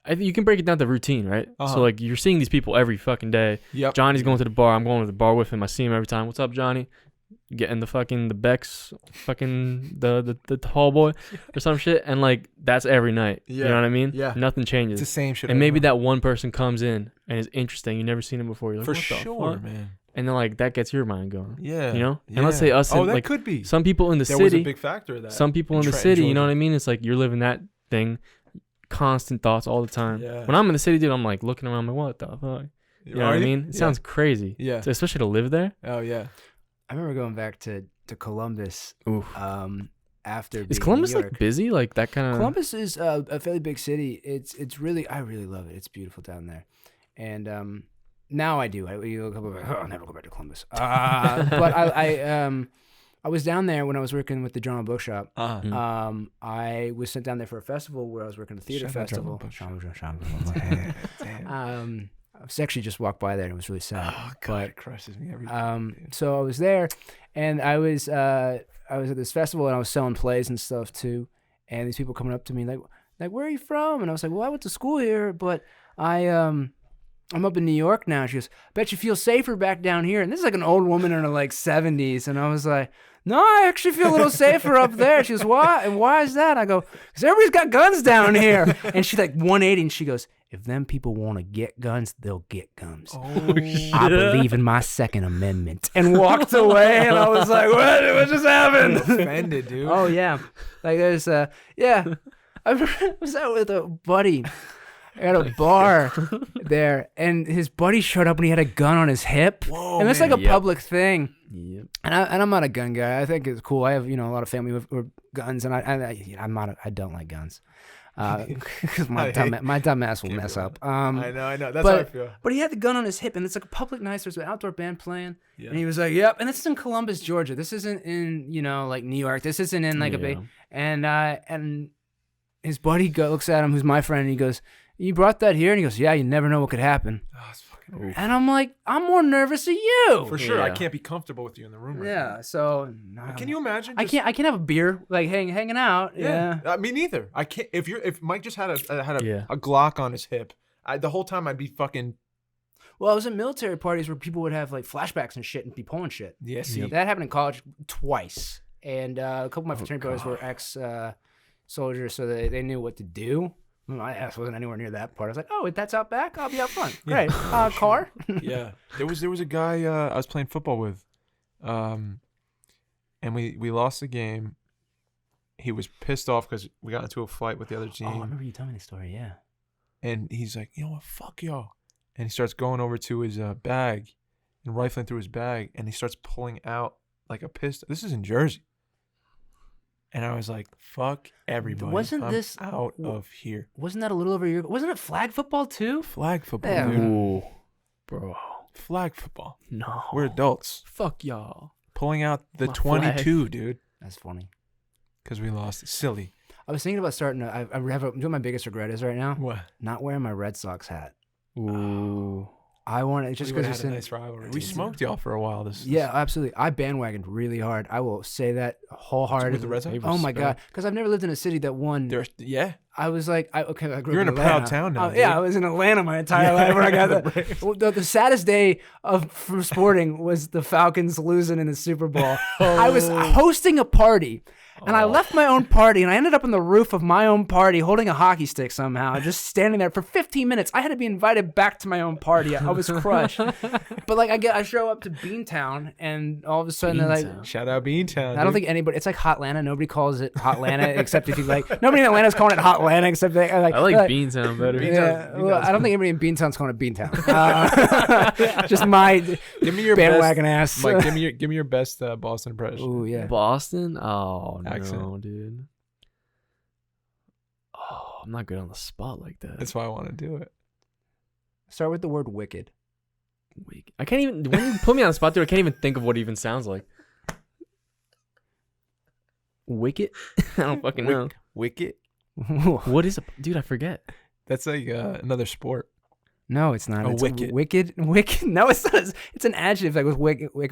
I think you can break it down to routine, right? Uh-huh. So like you're seeing these people every fucking day. Yep. Johnny's going to the bar. I'm going to the bar with him. I see him every time. What's up, Johnny? getting the Beck's fucking the tall boy or some shit, and like that's every night. Yeah. You know what I mean? Yeah. Nothing changes. It's the same shit. And maybe that one person comes in and is interesting. You've never seen him before. You're like, for what the sure, fuck? man. And then like that gets your mind going. Yeah. You know? Yeah. And let's say us Oh, in, that like could be. some people in the There was a city. big factor of that. Some people in the Trenton, city, you know Georgia. what I mean? It's like you're living that thing, constant thoughts all the time. Yeah. When I'm in the city, dude, I'm like looking around, I'm like, what the fuck? You know what I mean? It sounds crazy. Yeah. So especially to live there. Oh yeah. I remember going back to Columbus. Oof. After Is being Columbus in New York. like busy? Like that kind of. Columbus is a fairly big city. It's really, I really love it. It's beautiful down there, and now I do. You look up, I'm like, oh, I'll never go back to Columbus. But I was down there when I was working with the Drama Bookshop. I was sent down there for a festival where I was working at a theater festival. I was actually just walked by there and it was really sad. Oh god, it crushes me every But time. so I was there, and I was at this festival and I was selling plays and stuff too. And these people coming up to me like where are you from? And I was like, well, I went to school here, but I'm up in New York now. She goes, bet you feel safer back down here. And this is like an old woman in her like 70s. And I was like, no, I actually feel a little safer up there. She goes, why? And why is that? I go, because everybody's got guns down here. And she's like 180 and she goes, if them people want to get guns, they'll get guns. Oh, I believe in my Second Amendment. And walked away. And I was like, what just happened? offended, dude. Oh, yeah. Like there's, yeah. I was out with a buddy at a bar there, and his buddy showed up and he had a gun on his hip. Whoa, and it's like a Yep. public thing. Yep. And I'm not a gun guy. I think it's cool. I have a lot of family with guns, and I don't like guns because my dumb ass will mess up. I know. That's but, how I feel. But he had the gun on his hip, and it's like a public night. There's an outdoor band playing, Yeah. and he was like, "Yep." And this is in Columbus, Georgia. This isn't in like New York. This isn't in like a big. And his buddy looks at him, who's my friend, and he goes, "You brought that here?" And he goes, "Yeah, you never know what could happen." Oh, it's fucking And I'm like, "I'm more nervous of you." for sure. I Yeah. can't be comfortable with you in the room. Right Yeah. So now. Can you imagine? I can't have a beer like hanging out. Yeah. Yeah. Me neither. I can't. If Mike just had a Yeah. Glock on his hip, the whole time I'd be fucking. Well, I was in military parties where people would have like flashbacks and shit and be pulling shit. Yeah. See. That happened in college twice, and a couple of my fraternity brothers were ex soldiers, so they knew what to do. My ass wasn't anywhere near that part. I was like, "Oh, that's out back. I'll be out front. Great. Car." Yeah. There was a guy I was playing football with, and we lost the game. He was pissed off because we got into a fight with the other team. Oh, I remember you telling me the story. Yeah. And he's like, you know what, fuck y'all. And he starts going over to his bag and rifling through his bag, and he starts pulling out like a pistol. This is in Jersey. And I was like, fuck everybody. Wasn't I'm this out of here? Wasn't that a little over a year ago? Wasn't it flag football too? Flag football, Yeah. dude. Ooh, bro. Flag football. No. We're adults. Fuck y'all. Pulling out the My 22, dude, That's funny. because we lost. Silly. I was thinking about starting. I have you know what my biggest regret is right now? What? Not wearing my Red Sox hat. Ooh. I want it just We because had a nice rivalry. We smoked y'all for a while. Yeah, absolutely. I bandwagoned really hard. I will say that wholeheartedly. With the Red Sox? Oh my god, because I've never lived in a city that won. Yeah. I was like, I grew You're up in a proud town now, Yeah, dude. I was in Atlanta my entire life. When I got the saddest day for sporting was the Falcons losing in the Super Bowl. I was hosting a party. And I left my own party, and I ended up on the roof of my own party holding a hockey stick somehow, just standing there for 15 minutes. I had to be invited back to my own party. I was crushed. But like I show up to Beantown, and all of a sudden they're like, Shout out Beantown. I don't think anybody. It's like Hotlanta. Nobody calls it Hotlanta except if you like. Nobody in Atlanta's calling it Hotlanta except they like. I like Beantown better. Yeah, well, I don't think anybody in Beantown's calling it Beantown. Just my Give me your bandwagon best, ass. Mike, give me your best Boston impression. Ooh, yeah. Boston? Oh, Accent. no, dude. Oh, I'm not good on the spot like that. That's why I want to do it. Start with the word wicked. I can't even, when you put me on the spot, dude, I can't even think of what it even sounds like. Wicket? I don't fucking know. Wicket? What is dude, I forget. That's like another sport. No, it's not. A It's wicked. Wicked. No, it's not. It's an adjective like with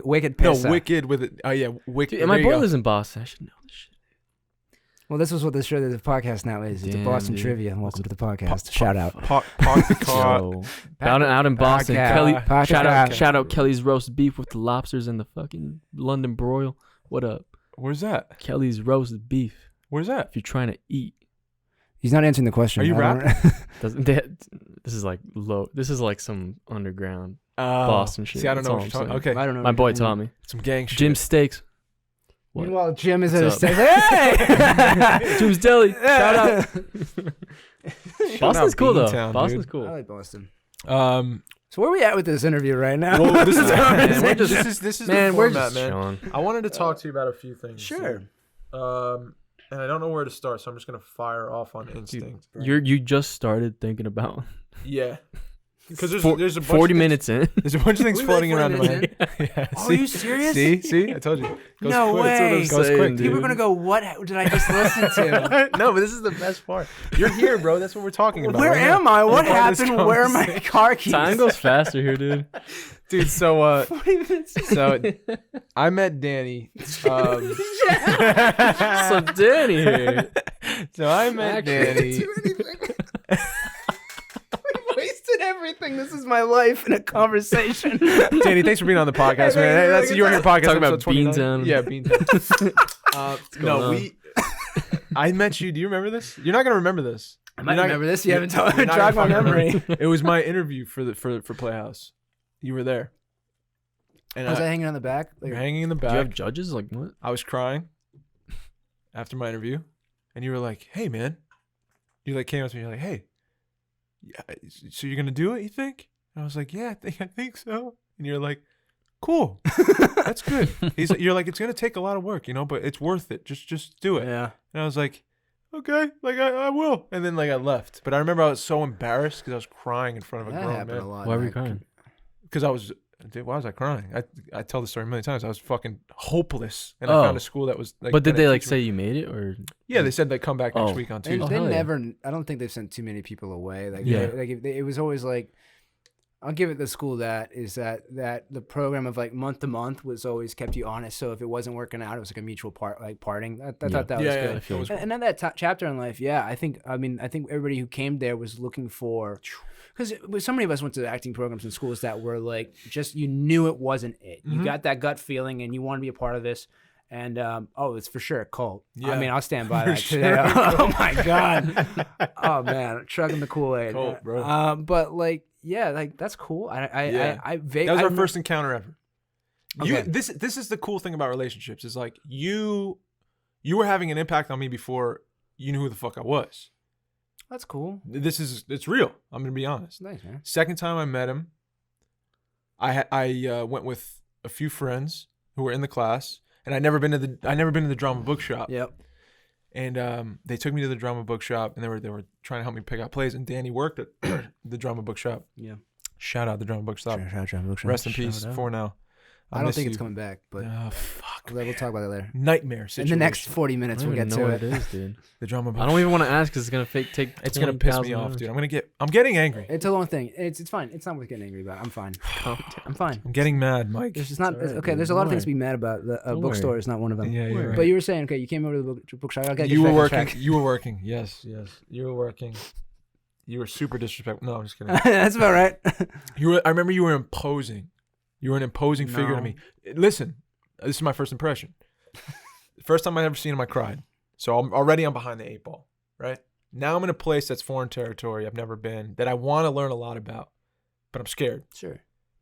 wicked No, piss. wicked with it. Oh yeah, wicked. Dude, and my boy lives in Boston. I should know this shit. Well, this was what the podcast now is. It's a Boston trivia. Welcome to the podcast. Shout out. Park the car. Out in Boston. Kelly, Podcast. shout out Kelly's roast beef with the lobsters and the fucking London broil. What up? Where's that? Kelly's roast beef. Where's that? If you're trying to eat. He's not answering the question. Are you rapping? This is like low. This is like some underground Boston shit. See, I don't know That's what all you're I'm talking. saying. Okay, I don't know. My boy taught me. some gang shit. Jim Steaks. What? Meanwhile, Jim is at What's his Hey! Jim's Deli. Shout out. Boston's cool though. Beantown, Boston's dude. cool. I like Boston. Um, So where are we at with this interview right now? well, this is Man, we're just- this is Man, the we're format, just man. chilling. I wanted to talk to you about a few things. Sure. And I don't know where to start, so I'm just gonna fire off on instinct. You just started thinking about Yeah, because there's a bunch 40 of things- minutes in. There's a bunch of things We floating really around in my 40 head. Yeah, Oh, are you serious? See, I told you. Goes No quick. way. Goes Saying, quick, dude. dude. People are gonna go, what did I just listen to? No, but this is the best part. You're here, bro. That's what we're talking about. Where right now. am I? What We're part of this happened? Where are my car keys? Time goes faster here, dude. Dude? So 40 minutes. so I met Danny. So Danny here. So I met Danny. Do anything. We wasted everything. This is my life in a conversation. Danny, thanks for being on the podcast, Hey, man. Hey, that's good you on your podcast. Talking about episode 29. Beantown. Yeah, Beantown. going on? I met you. Do you remember this? You're not gonna remember this. I might You're not- remember this. You haven't told you're not jogged my gonna memory. It was my interview for Playhouse. You were there, and Was I I hanging on the back? you're hanging in the Do you have back. judges? Like what? I was crying after my interview, and you were like, "Hey, man," you like came up to me. You're like, "Hey, yeah, so you're gonna do it? You think?" And I was like, "Yeah, I think so." And you're like, "Cool, that's good." You're like, "It's gonna take a lot of work, but it's worth it. Just do it." Yeah. And I was like, "Okay, like I will." And then like I left, but I remember I was so embarrassed because I was crying in front of a That grown happened a man. lot. Why were you Like, crying? Because why was I crying? I tell the story a million times. I was fucking hopeless, and I Oh. found a school that was like. But did gonna they like teach say me. you made it or? Yeah, they said they'd come back next Oh. week on They, Tuesday. they hell yeah. never. I don't think they've sent too many people away. Like, Yeah. it was always like, I'll give it the school that the program of like month to month was always kept you honest. So if it wasn't working out, it was like a mutual parting. I Yeah. thought that was good. I feel was- And then that chapter in life, yeah, I think everybody who came there was looking for, because so many of us went to acting programs in schools that were like, just, you knew it wasn't it. You Mhm. got that gut feeling and you want to be a part of this. And, it's for sure a cult. Yeah. I mean, I'll stand by For that sure today. a Oh my God. Oh man, chugging the Kool-Aid. Cult, bro. But like, yeah, like that's cool. Yeah. That was our first encounter ever. Okay. This is the cool thing about relationships is like you were having an impact on me before you knew who the fuck I was. That's cool. It's real. I'm gonna be honest. Nice, man. Second time I met him, I went with a few friends who were in the class, and I'd never been to the drama bookshop. Yep. And they took me to the drama bookshop, and they were trying to help me pick out plays. And Danny worked at the drama bookshop. Yeah. Shout out the drama bookshop. Shout out. Rest in peace. Shout out. For now. I don't miss think it's you. coming back, but Oh fuck. we'll talk about it later. Nightmare In situation. the next 40 minutes, I we'll don't get even know to what it. it is, dude. The drama bookshop. I don't even want to ask because it's gonna take. It's gonna piss me 20,000 off, hours. dude. I'm getting angry. It's a long thing. It's fine. It's not worth getting angry about. I'm fine. I'm fine. I'm getting mad, Mike. There's just not It's all right, okay. dude. There's a lot of Don't things to be mad about. The Don't bookstore worry. is not one of them. Yeah, you're But right. you were saying, okay, you came over to the bookshop. I gotta You get were back on working. track. You were working. Yes. You were working. You were super disrespectful. No, I'm just kidding. That's about right. I remember you were imposing. You were an imposing figure to No. me. Listen, this is my first impression. First time I ever seen him, I cried. So I'm behind the 8 ball, right? Now I'm in a place that's foreign territory I've never been, that I want to learn a lot about, but I'm scared. Sure.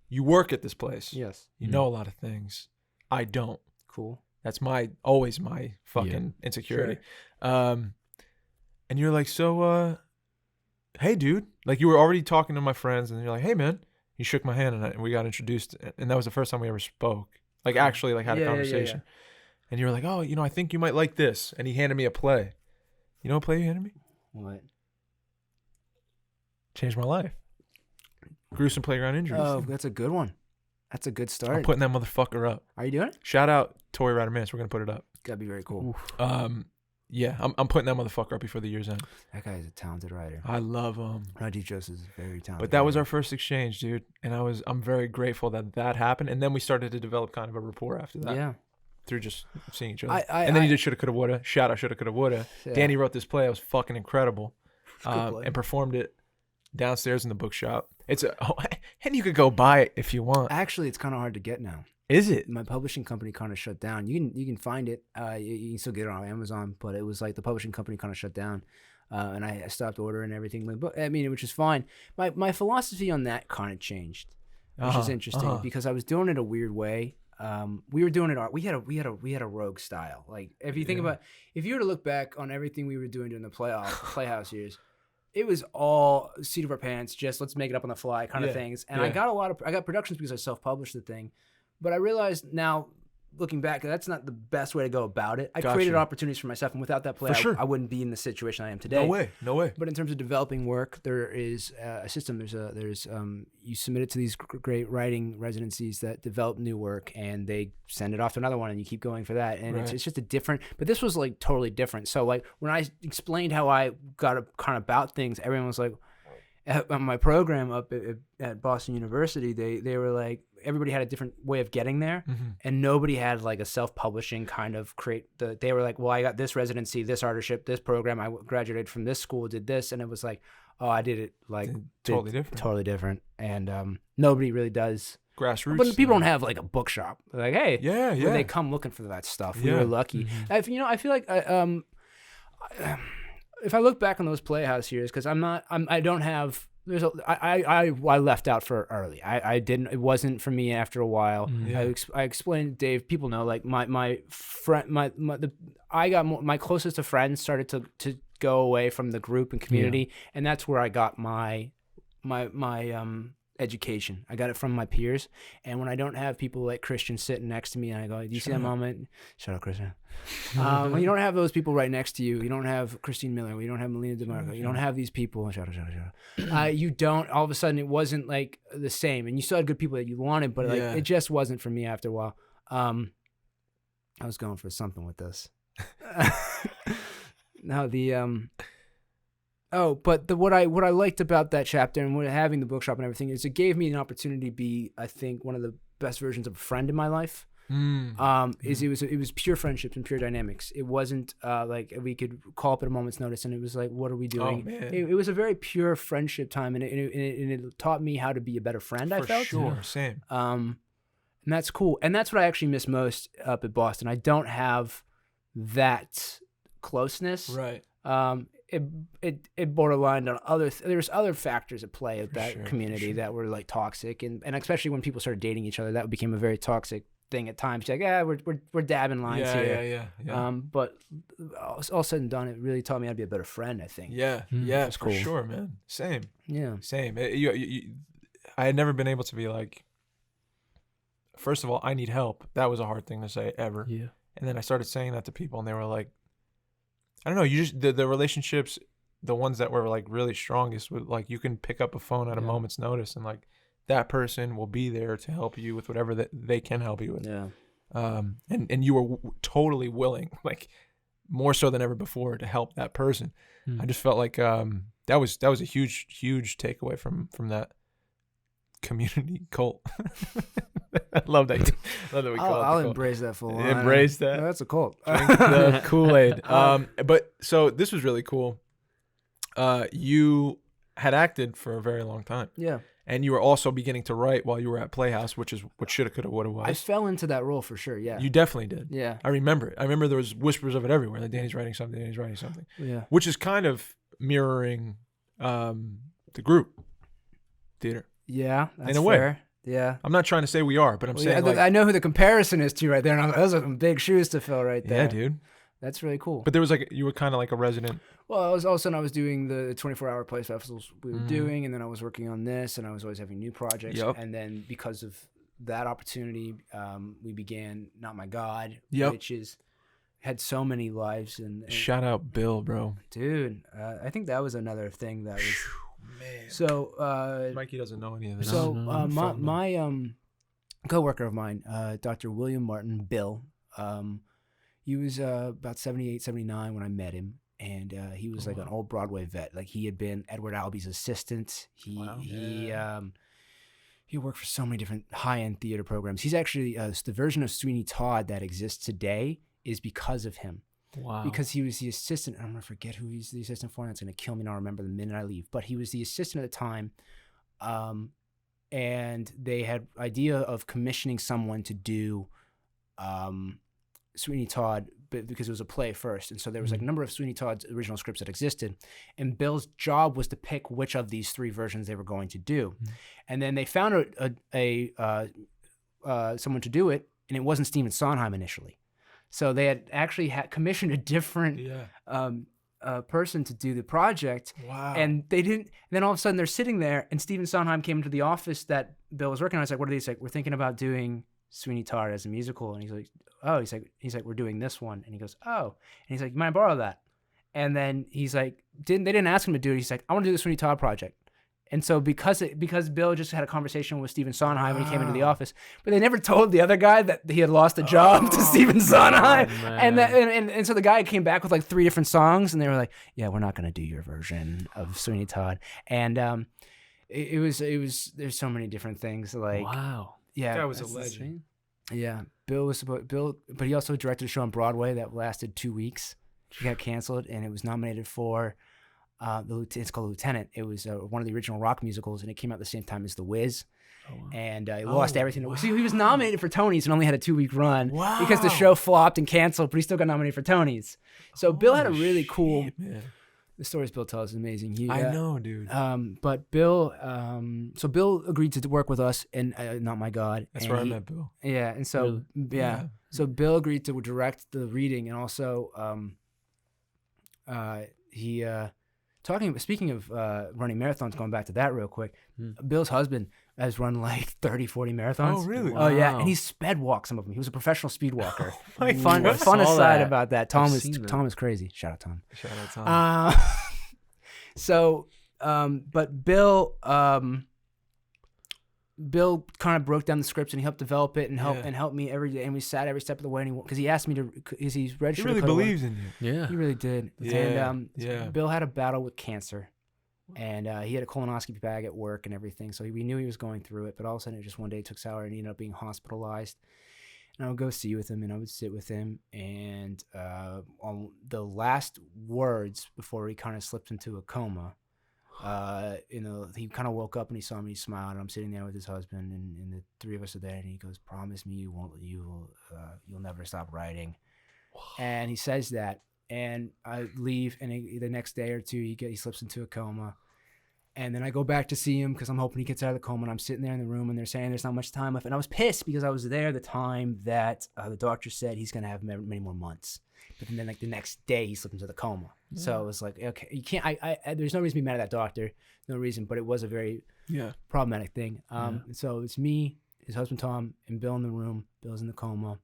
You work at this place. Yes. You know a lot of things. I don't. Cool. That's always my fucking insecurity. And you're like, so, hey, dude. Like, you were already talking to my friends, and you're like, hey, man. You shook my hand, and we got introduced, and that was the first time we ever spoke. Like, actually, like, had a conversation. And you were like, oh, I think you might like this. And he handed me a play. You know what play you handed me? What? Changed my life. Gruesome Playground Injuries. Oh, that's a good one. That's a good start. I'm putting that motherfucker up. Are you doing it? Shout out Tori Ryder Mance. We're going to put it up. Gotta be very cool. Yeah, I'm putting that motherfucker up before the year's end. That guy is a talented writer. I love him. Rajiv Joseph is very talented. But that was writer. our first exchange, dude. And I'm very grateful that happened. And then we started to develop kind of a rapport after that. Yeah. through just seeing each other. And then you did Shoulda Coulda Woulda. Shout out Shoulda Coulda Woulda. Yeah. Danny wrote this play. It was fucking incredible, and performed it downstairs in the bookshop. And you could go buy it if you want. Actually, it's kind of hard to get now. Is it? My publishing company kind of shut down. You can find it. You can still get it on Amazon, but it was like the publishing company kind of shut down, and I stopped ordering everything. But I mean, which is fine. My philosophy on that kind of changed, which is interesting because I was doing it a weird way. We were doing it. We had a rogue style. Like if you think about, if you were to look back on everything we were doing during the Playhouse years, it was all seat of our pants. Just let's make it up on the fly kind of things. And I got productions because I self-published the thing. But I realized now, looking back, that's not the best way to go about it. I created opportunities for myself, and without that play, I wouldn't be in the situation I am today. No way. But in terms of developing work, there is a system. There's you submit it to these great writing residencies that develop new work, and they send it off to another one, and you keep going for that. And it's just a different. But this was like totally different. So like when I explained how I got kind of about things, everyone was like, on my program up at Boston University, they were like, everybody had a different way of getting there, and nobody had like a self-publishing kind of they were like, well, I got this residency, this artistship, this program, I graduated from this school, did this, and it was like, oh, I did it like totally different, and nobody really does grassroots. But people don't have like a bookshop. They're like, hey, yeah, they come looking for that stuff. We were lucky. I feel like if I look back on those Playhouse years, because I don't have. I left out for early. I didn't. It wasn't for me after a while. I explained to Dave. People know, like my friend, my closest of friends started to go away from the group and community, and that's where I got my education. I got it from my peers, and when I don't have people like Christian sitting next to me, and I go, "Do you see that moment?" Shut up, Christian. When you don't have those people right next to you, you don't have Christine Miller, you don't have Melina DeMarco, you don't have these people. Shut up. You don't. All of a sudden, it wasn't like the same, and you still had good people that you wanted, but like it just wasn't for me after a while. I was going for something with this. Now what I liked about that chapter and having the bookshop and everything is it gave me an opportunity to be, I think, one of the best versions of a friend in my life. It was pure friendships and pure dynamics. It wasn't like we could call up at a moment's notice and it was like, what are we doing? Oh, man. It was a very pure friendship time, and it taught me how to be a better friend. I felt. For sure, same. And that's cool, and that's what I actually miss most up at Boston. I don't have that closeness. Right. It borderlined on there's other factors at play of that community that were like toxic, and especially when people started dating each other, that became a very toxic thing at times. Like, we're dabbing lines here. Yeah. But all said and done, it really taught me how to be a better friend, I think. Yeah, that's for cool. sure, man. Same. Yeah. Same. I had never been able to be like, first of all, I need help. That was a hard thing to say ever. Yeah. And then I started saying that to people, and they were like, I don't know. You just the relationships, the ones that were like really strongest, with like you can pick up a phone at a moment's notice, and like that person will be there to help you with whatever that they can help you with. Yeah. And you were totally willing, like more so than ever before, to help that person. I just felt like that was a huge takeaway from that community cult. I love that. We call I'll it embrace that full on. Embrace that. No, that's a cult. Drink the Kool-Aid. But so this was really cool. You had acted for a very long time. Yeah. And you were also beginning to write while you were at Playhouse, which is what shoulda, coulda, woulda was. I fell into that role for sure. Yeah. You definitely did. Yeah. I remember it. I remember there was whispers of it everywhere. That Danny's writing something. Yeah. Which is kind of mirroring the group theater. Yeah. That's in a way. fair. Yeah. I'm not trying to say we are, but I'm saying like, I know who the comparison is to right there. And those are some big shoes to fill right there. Yeah, dude. That's really cool. But there was like, you were kind of like a resident. Well, all of a sudden I was doing the 24-hour play festivals we were doing, and then I was working on this, and I was always having new projects. Yep. And then because of that opportunity, we began Not My God, which had so many lives. And shout out Bill, bro. Dude, I think that was another thing that was... Man. So... Mikey doesn't know any of this. So my co-worker of mine, Dr. William Martin, Bill, he was about 78, 79 when I met him. And he was like an old Broadway vet. Like he had been Edward Albee's assistant. He he worked for so many different high-end theater programs. He's actually the version of Sweeney Todd that exists today is because of him. Wow. Because he was the assistant. I'm gonna forget who he's the assistant for. And that's gonna kill me, and I'll remember the minute I leave. But he was the assistant at the time, and they had idea of commissioning someone to do Sweeney Todd, but because it was a play first, and so there was like a number of Sweeney Todd's original scripts that existed, and Bill's job was to pick which of these 3 versions they were going to do, and then they found someone to do it, and it wasn't Stephen Sondheim initially, so they had actually commissioned a different person to do the project. Wow. And they didn't. And then all of a sudden they're sitting there, and Stephen Sondheim came into the office that Bill was working on. I was like, "What are these?" Like, "We're thinking about doing Sweeney Todd as a musical." And he's like, "Oh," he's like, "We're doing this one." And he goes, "Oh," and he's like, "You mind borrow that?" And then he's like, they didn't ask him to do it. He's like, "I want to do the Sweeney Todd project." And so because Bill just had a conversation with Stephen Sondheim when he came into the office, but they never told the other guy that he had lost a job to Stephen Sondheim. And so the guy came back with like 3 different songs, and they were like, "Yeah, we're not going to do your version of Sweeney Todd." And it was there's so many different things, like, wow. Yeah, that guy was a legend. Yeah, Bill, but he also directed a show on Broadway that lasted 2 weeks. It got canceled, and it was nominated for it's called Lieutenant. It was one of the original rock musicals, and it came out at the same time as The Wiz. Oh, wow. And he lost everything. Wow. So he was nominated for Tonys and only had a 2-week run because the show flopped and canceled, but he still got nominated for Tonys. So Bill had a really cool. The stories Bill tells is amazing. I know, dude. But Bill, so Bill agreed to work with us, and Not My God. That's where I met Bill. Yeah, and so so Bill agreed to direct the reading, and also speaking of running marathons, going back to that real quick, Bill's husband has run like 30, 40 marathons. Oh, really? Wow. Oh, yeah. And he sped walked some of them. He was a professional speed walker. Oh fun aside about that. Tom is crazy. Shout out Tom. Shout out Tom. But Bill kind of broke down the scripts, and he helped develop it and helped me every day. And we sat every step of the way, because he asked me to, because he's registered. He really believes in you. Yeah, he really did. Yeah. And Bill had a battle with cancer, and he had a colonoscopy bag at work and everything. So we knew he was going through it, but all of a sudden, it just one day took sour, and he ended up being hospitalized. And I would go see with him, and I would sit with him, and on the last words before he kind of slipped into a coma. He kind of woke up and he saw me, he smiled, and I'm sitting there with his husband, and the 3 of us are there, and he goes, "Promise me you'll never stop writing." Wow. And he says that, and I leave, and the next day or 2 he slips into a coma, and then I go back to see him because I'm hoping he gets out of the coma, and I'm sitting there in the room, and they're saying there's not much time left, and I was pissed because I was there the time that the doctor said he's gonna have many more months. But then, like, the next day, he slipped into the coma. Yeah. So it was like, okay, you can't. I there's no reason to be mad at that doctor, no reason. But it was a very problematic thing. So it's me, his husband Tom, and Bill in the room. Bill's in the coma.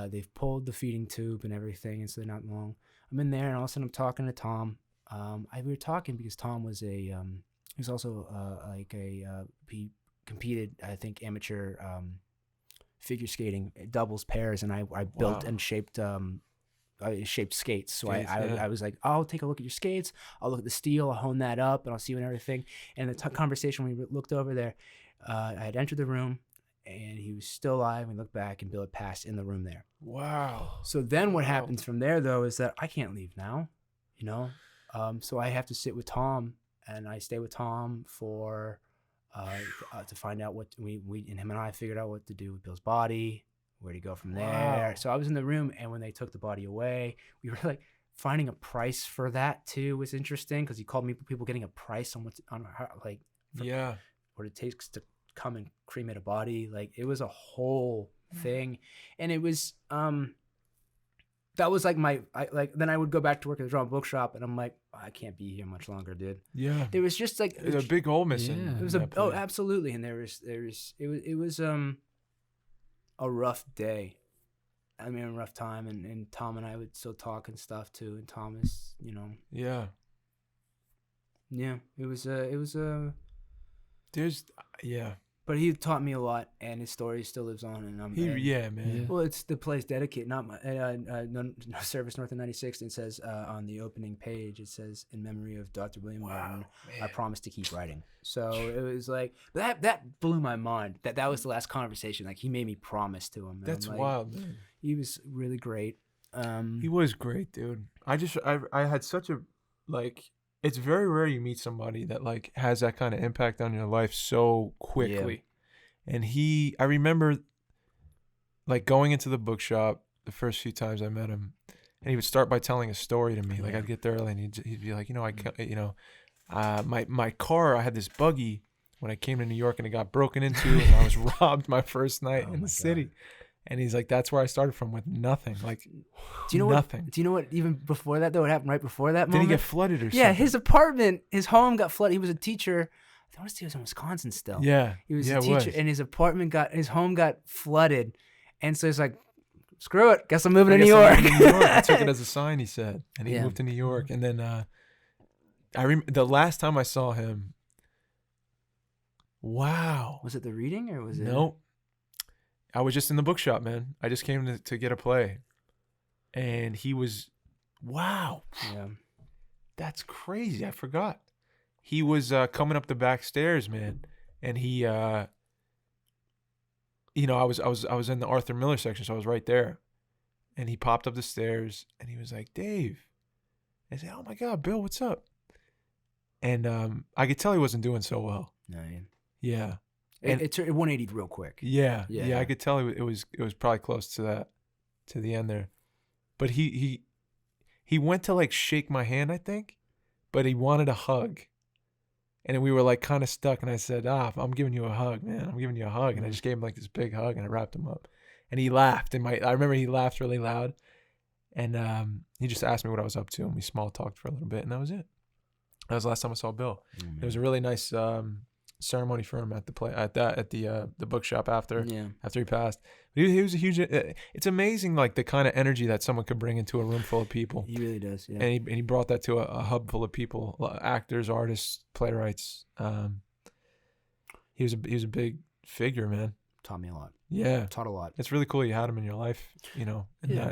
They've pulled the feeding tube and everything, and so they're not long. I'm in there, and all of a sudden, I'm talking to Tom. We were talking because Tom was he was also he competed, I think, amateur figure skating, doubles, pairs, and I built and shaped skates. So I was like, I'll take a look at your skates. I'll look at the steel. I'll hone that up, and I'll see you and everything. And the conversation, when we looked over there, I had entered the room, and he was still alive. We looked back, and Bill had passed in the room there. Wow. So then what happens from there, though, is that I can't leave now, so I have to sit with Tom, and I stay with Tom for to find out what we and him and I figured out what to do with Bill's body. Where to go from there. Wow. So I was in the room, and when they took the body away, we were like finding a price for that too was interesting, because he called me people getting a price on what it takes to come and cremate a body. Like, it was a whole thing, and it was that was like then I would go back to work at the drama bookshop, and I'm like, I can't be here much longer, dude. Yeah, there was just like there's a big hole missing. Yeah. It was absolutely, and it was a rough day. I mean, a rough time, and Tom and I would still talk and stuff too. And Thomas, Yeah. It was But he taught me a lot, and his story still lives on. And man. Yeah. Well, it's the place dedicated, not my no service north of 96. It says on the opening page, it says in memory of Dr. William Martin, I promise to keep writing. So it was like that blew my mind. That was the last conversation. Like he made me promise to him. That's like, wild, man. He was really great. He was great, dude. I had such a like. It's very rare you meet somebody that like has that kind of impact on your life so quickly. Yeah. And I remember like going into the bookshop the first few times I met him, and he would start by telling a story to me. Like I'd get there early, and he'd be like, my car, I had this buggy when I came to New York, and it got broken into, and I was robbed my first night in the city. And he's like, that's where I started from, with nothing. Like, do you know nothing. Do you know what, even before that, though, what happened right before that moment? Did he get flooded or something? Yeah, his apartment, his home got flooded. He was a teacher. I want to say he was in Wisconsin still. Yeah. He was a teacher, and his home got flooded. And so he's like, screw it. Guess I'm moving to New York. I took it as a sign, he said. And he moved to New York. And then the last time I saw him, wow. Was it the reading or was it? Nope. I was just in the bookshop, man. I just came to get a play. And he was, wow. Yeah. That's crazy. I forgot. He was coming up the back stairs, man. And he, I was in the Arthur Miller section, so I was right there. And he popped up the stairs, and he was like, Dave. I said, oh, my God, Bill, what's up? And I could tell he wasn't doing so well. No, yeah. And it 180'd real quick. Yeah. I could tell it was probably close to that, to the end there. But he went to like shake my hand, I think, but he wanted a hug. And then we were like kind of stuck, and I said, I'm giving you a hug, man. I'm giving you a hug. And I just gave him like this big hug, and I wrapped him up. And he laughed. I remember he laughed really loud. And he just asked me what I was up to, and we small talked for a little bit, and that was it. That was the last time I saw Bill. Mm-hmm. It was a really nice ceremony for him at the bookshop after he passed. He was a huge. It's amazing, like the kind of energy that someone could bring into a room full of people. He really does. Yeah. And he brought that to a hub full of people, actors, artists, playwrights. He was a big figure, man. Taught me a lot. Yeah, taught a lot. It's really cool you had him in your life, in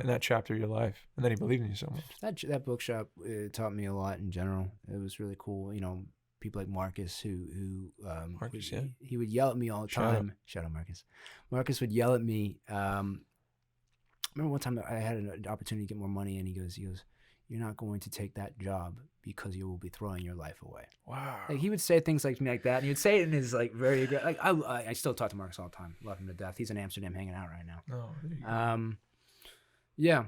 that chapter of your life, and then he believed in you so much. That bookshop taught me a lot in general. It was really cool. People like Marcus who he would yell at me all the time. Shout out Marcus. Marcus would yell at me. I remember one time I had an opportunity to get more money, and he goes, you're not going to take that job because you will be throwing your life away. Wow. Like he would say things like to me like that, and he would say it in his like very like I still talk to Marcus all the time. Love him to death. He's in Amsterdam hanging out right now. Oh, there you go. Yeah.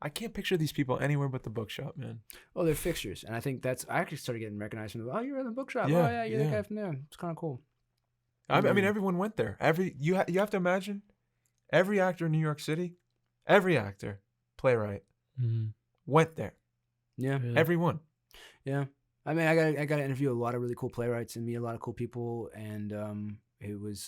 I can't picture these people anywhere but the bookshop, man. Oh, they're fixtures, and I think I actually started getting recognized from you're in the bookshop. Yeah, you're the guy from there. It's kind of cool. I mean, everyone went there. You have to imagine, every actor in New York City, every actor, playwright, went there. Yeah, everyone. Yeah, I mean, I got to interview a lot of really cool playwrights and meet a lot of cool people, and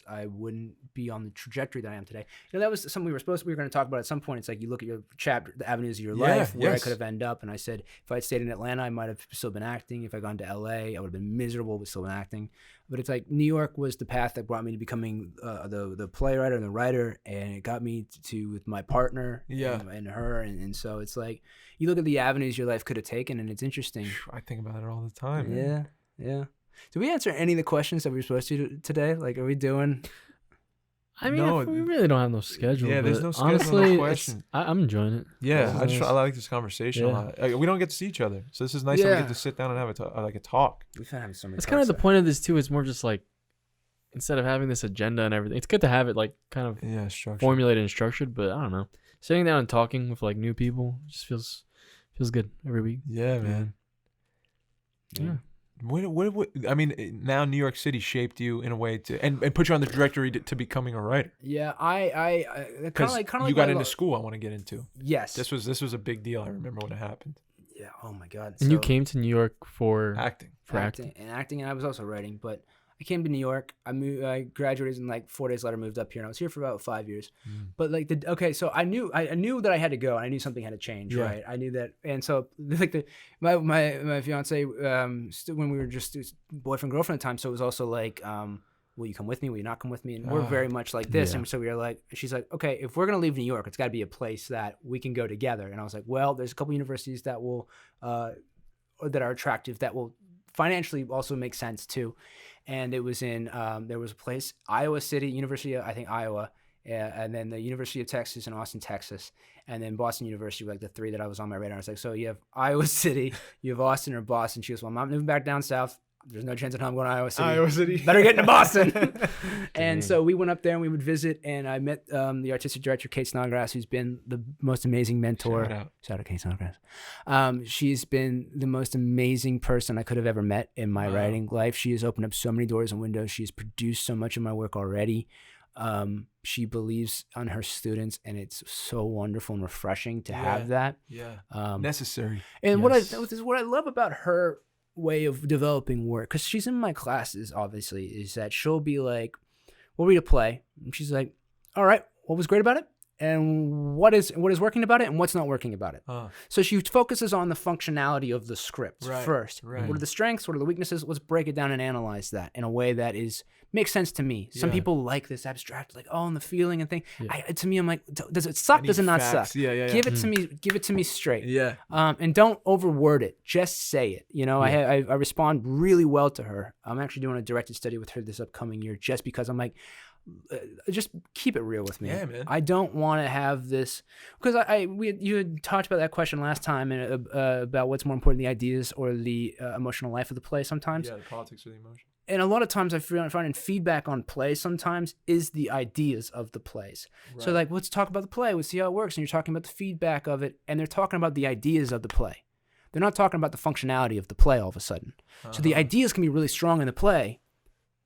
I wouldn't be on the trajectory that I am today. That was something we were going to talk about at some point. It's like you look at your chapter, the avenues of your life, where I could have ended up. And I said, if I'd stayed in Atlanta, I might have still been acting. If I'd gone to LA, I would have been miserable, but still been acting. But it's like New York was the path that brought me to becoming the playwright and the writer, and it got me to with my partner and her. And so it's like, you look at the avenues your life could have taken, and it's interesting. I think about it all the time. Yeah, yeah. Did we answer any of the questions that we were supposed to today? Like, are we doing? I mean, we really don't have no schedule. Yeah, there's no schedule. Honestly, no question. I'm enjoying it. Yeah, I like this conversation a lot. Like, we don't get to see each other, so this is nice that we get to sit down and have a talk. We've had so many. It's kind of the point of this too. It's more just like, instead of having this agenda and everything, it's good to have it like kind of formulated and structured. But I don't know, sitting down and talking with like new people just feels good every week. Yeah, man. Yeah. What I mean, now New York City shaped you in a way and put you on the trajectory to becoming a writer. Yeah, I kind of like you got into school. I want to get into. Yes, this was a big deal. I remember when it happened. Yeah. Oh my God. And you came to New York for acting. And I was also writing, but I came to New York. I graduated and like 4 days later moved up here, and I was here for about 5 years. But like so I knew that I had to go, and I knew something had to change, right? I knew that, and so like my fiance when we were just boyfriend girlfriend at the time, so it was also like will you come with me? Will you not come with me? And we're very much like this. And so we were like, she's like, okay, if we're going to leave New York, it's got to be a place that we can go together. And I was like, well, there's a couple universities that will, that are attractive, that will financially also make sense too. And it was in, there was a place, Iowa City, University of, I think, Iowa, and then the University of Texas in Austin, Texas, and then Boston University, like the three that I was on my radar. I was like, so you have Iowa City, you have Austin or Boston. She goes, well, I'm not moving back down south. There's no chance that I'm going to Iowa City. Iowa City. Better get into Boston. And so we went up there and we would visit, and I met the artistic director, Kate Snodgrass, who's been the most amazing mentor. Shout out Kate Snodgrass. She's been the most amazing person I could have ever met in my writing life. She has opened up so many doors and windows. She's produced so much of my work already. She believes on her students, and it's so wonderful and refreshing to have that. Necessary. And what I love about her way of developing work, because she's in my classes, obviously, is that she'll be like, we'll read a play, and she's like, all right, what was great about it, and what is working about it, and what's not working about it. So she focuses on the functionality of the script first. What are the strengths? What are the weaknesses? Let's break it down and analyze that in a way that makes sense to me. Some people like this abstract, like, and the feeling and thing. To me, I'm like, does it suck? Does it not suck? Give it to me. Give it to me straight. And don't overword it. Just say it. You know, I respond really well to her. I'm actually doing a directed study with her this upcoming year, just because I'm like, just keep it real with me. Yeah, man. I don't want to have this, because you had talked about that question last time, and about what's more important, the ideas or the emotional life of the play sometimes. Yeah, the politics or the emotion. And a lot of times I find feedback on plays sometimes is the ideas of the plays. Right. So like, let's talk about the play. Let's see how it works. And you're talking about the feedback of it, and they're talking about the ideas of the play. They're not talking about the functionality of the play all of a sudden. So the ideas can be really strong in the play,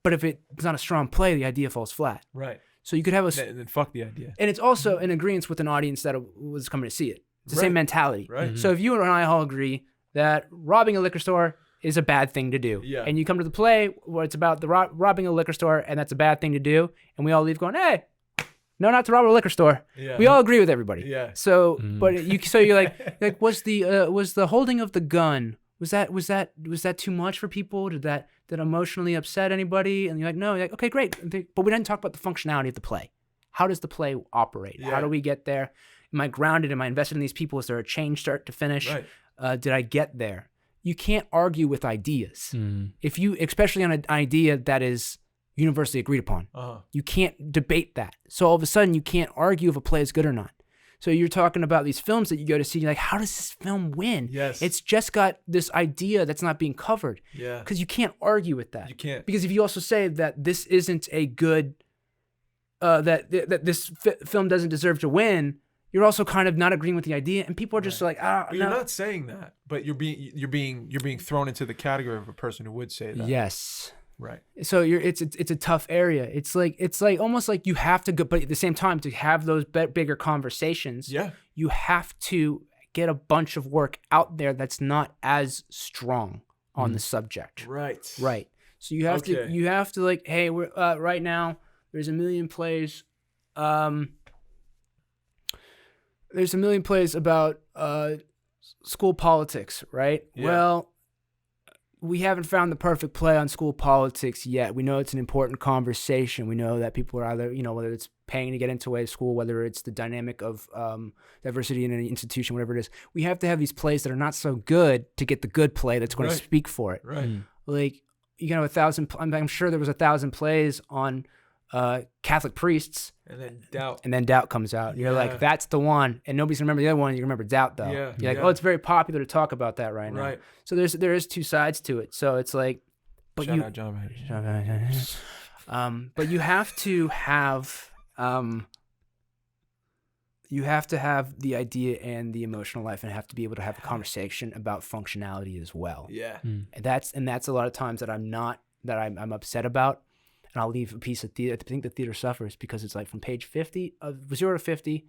but if it's not a strong play, the idea falls flat. Right. So you could have then fuck the idea. And it's also in agreement with an audience that was coming to see it. It's the same mentality. Right. Mm-hmm. So if you and I all agree that robbing a liquor store is a bad thing to do, and you come to the play where it's about the robbing a liquor store, and that's a bad thing to do, and we all leave going, hey, no, not to rob a liquor store. Yeah. We all agree with everybody. Yeah. So, but you're like, was the holding of the gun, was that too much for people? Did that emotionally upset anybody? And you're like, no. You're like, okay, great. But we didn't talk about the functionality of the play. How does the play operate? Yeah. How do we get there? Am I grounded? Am I invested in these people? Is there a change start to finish? Right. Did I get there? You can't argue with ideas. If you, especially on an idea that is universally agreed upon, you can't debate that. So all of a sudden you can't argue if a play is good or not. So you're talking about these films that you go to see, you're like, how does this film win? Yes. It's just got this idea that's not being covered. Yeah. Because you can't argue with that. You can't. Because if you also say that this isn't a good, that this film doesn't deserve to win, you're also kind of not agreeing with the idea, and people are just like, no. You're not saying that, but you're being thrown into the category of a person who would say that. Yes. Right. So it's a tough area. It's like almost like you have to go, but at the same time, to have those bigger conversations, you have to get a bunch of work out there that's not as strong on the subject. Right. Right. So you have to like, hey, we're right now there's a million plays. There's a million plays about school politics, right? Yeah. Well, we haven't found the perfect play on school politics yet. We know it's an important conversation. We know that people are either, whether it's paying to get into a school, whether it's the dynamic of diversity in an institution, whatever it is. We have to have these plays that are not so good to get the good play that's going to speak for it. Right. Like, you can have 1,000, I'm sure there was 1,000 plays on Catholic priests. And then Doubt comes out. You're like, that's the one. And nobody's gonna remember the other one. You remember Doubt though. Yeah. You're like, oh, it's very popular to talk about that right now. Right. So there is two sides to it. So it's like, but Shout out John but you have to have the idea and the emotional life, and have to be able to have a conversation about functionality as well. Yeah. And that's a lot of times that I'm upset about. And I'll leave a piece of theater. I think the theater suffers because it's like from page 50, of 0 to 50,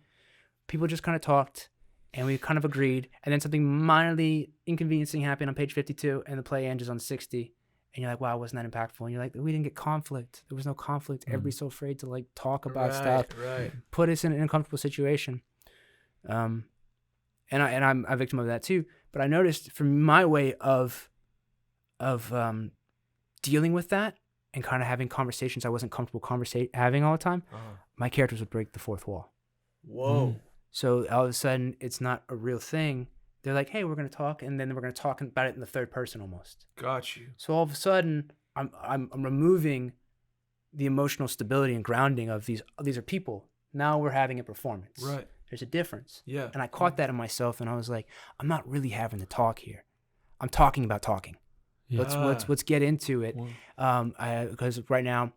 people just kind of talked, and we kind of agreed. And then something minorly inconveniencing happened on page 52, and the play ends on 60. And you're like, wow, wasn't that impactful? And you're like, we didn't get conflict. There was no conflict. Everybody's so afraid to like talk about stuff. Right. Put us in an uncomfortable situation. And I'm a victim of that too. But I noticed from my way of dealing with that, and kind of having conversations I wasn't comfortable having all the time, my characters would break the fourth wall. Whoa. So all of a sudden, it's not a real thing. They're like, hey, we're going to talk, and then we're going to talk about it in the third person almost. Got you. So all of a sudden, I'm removing the emotional stability and grounding of these are people. Now we're having a performance. Right. There's a difference. Yeah. And I caught that in myself, and I was like, I'm not really having to talk here. I'm talking about talking. Yeah. Let's get into it. Because right now,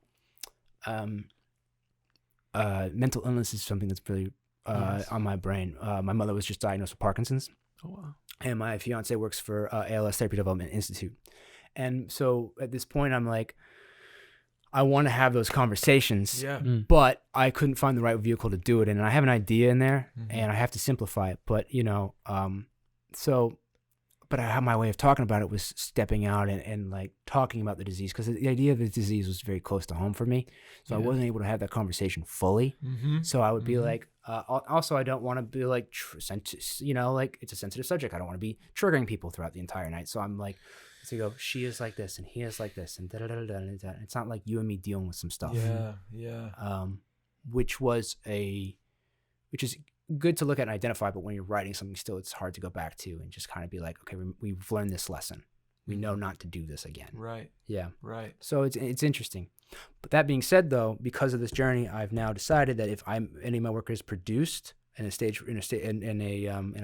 mental illness is something that's really on my brain. My mother was just diagnosed with Parkinson's. Oh, wow. And my fiance works for ALS Therapy Development Institute. And so at this point, I'm like, I want to have those conversations, but I couldn't find the right vehicle to do it in. And I have an idea in there, and I have to simplify it. But, but I have my way of talking about it was stepping out and like talking about the disease, because the idea of the disease was very close to home for me. So I wasn't able to have that conversation fully. So I would be like, also, I don't want to be like, like it's a sensitive subject. I don't want to be triggering people throughout the entire night. So I'm like, so you go, she is like this and he is like this and da-da-da-da-da. And it's not like you and me dealing with some stuff. Which is good to look at and identify, but when you're writing something still, it's hard to go back to and just kind of be like, okay, we've learned this lesson. We know not to do this again. Right. Yeah. Right. So it's interesting. But that being said, though, because of this journey, I've now decided that if any of my work is produced in a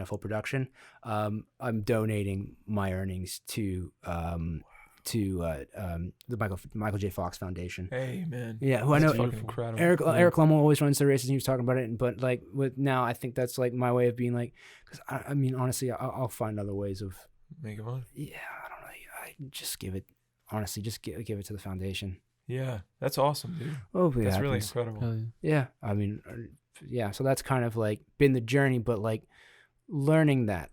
full production, I'm donating my earnings to the Michael J. Fox Foundation. Hey, man. Yeah, who I know. Incredible. Eric Lomo always runs the races, and he was talking about it. But like with now, I think that's like my way of being like, because I mean, honestly, I'll find other ways of making money. Yeah, I don't know. I just give it. Honestly, just give it to the foundation. Yeah, that's awesome, dude. Hopefully that's that really happens. incredible. Yeah, I mean, yeah. So that's kind of like been the journey, but like learning that.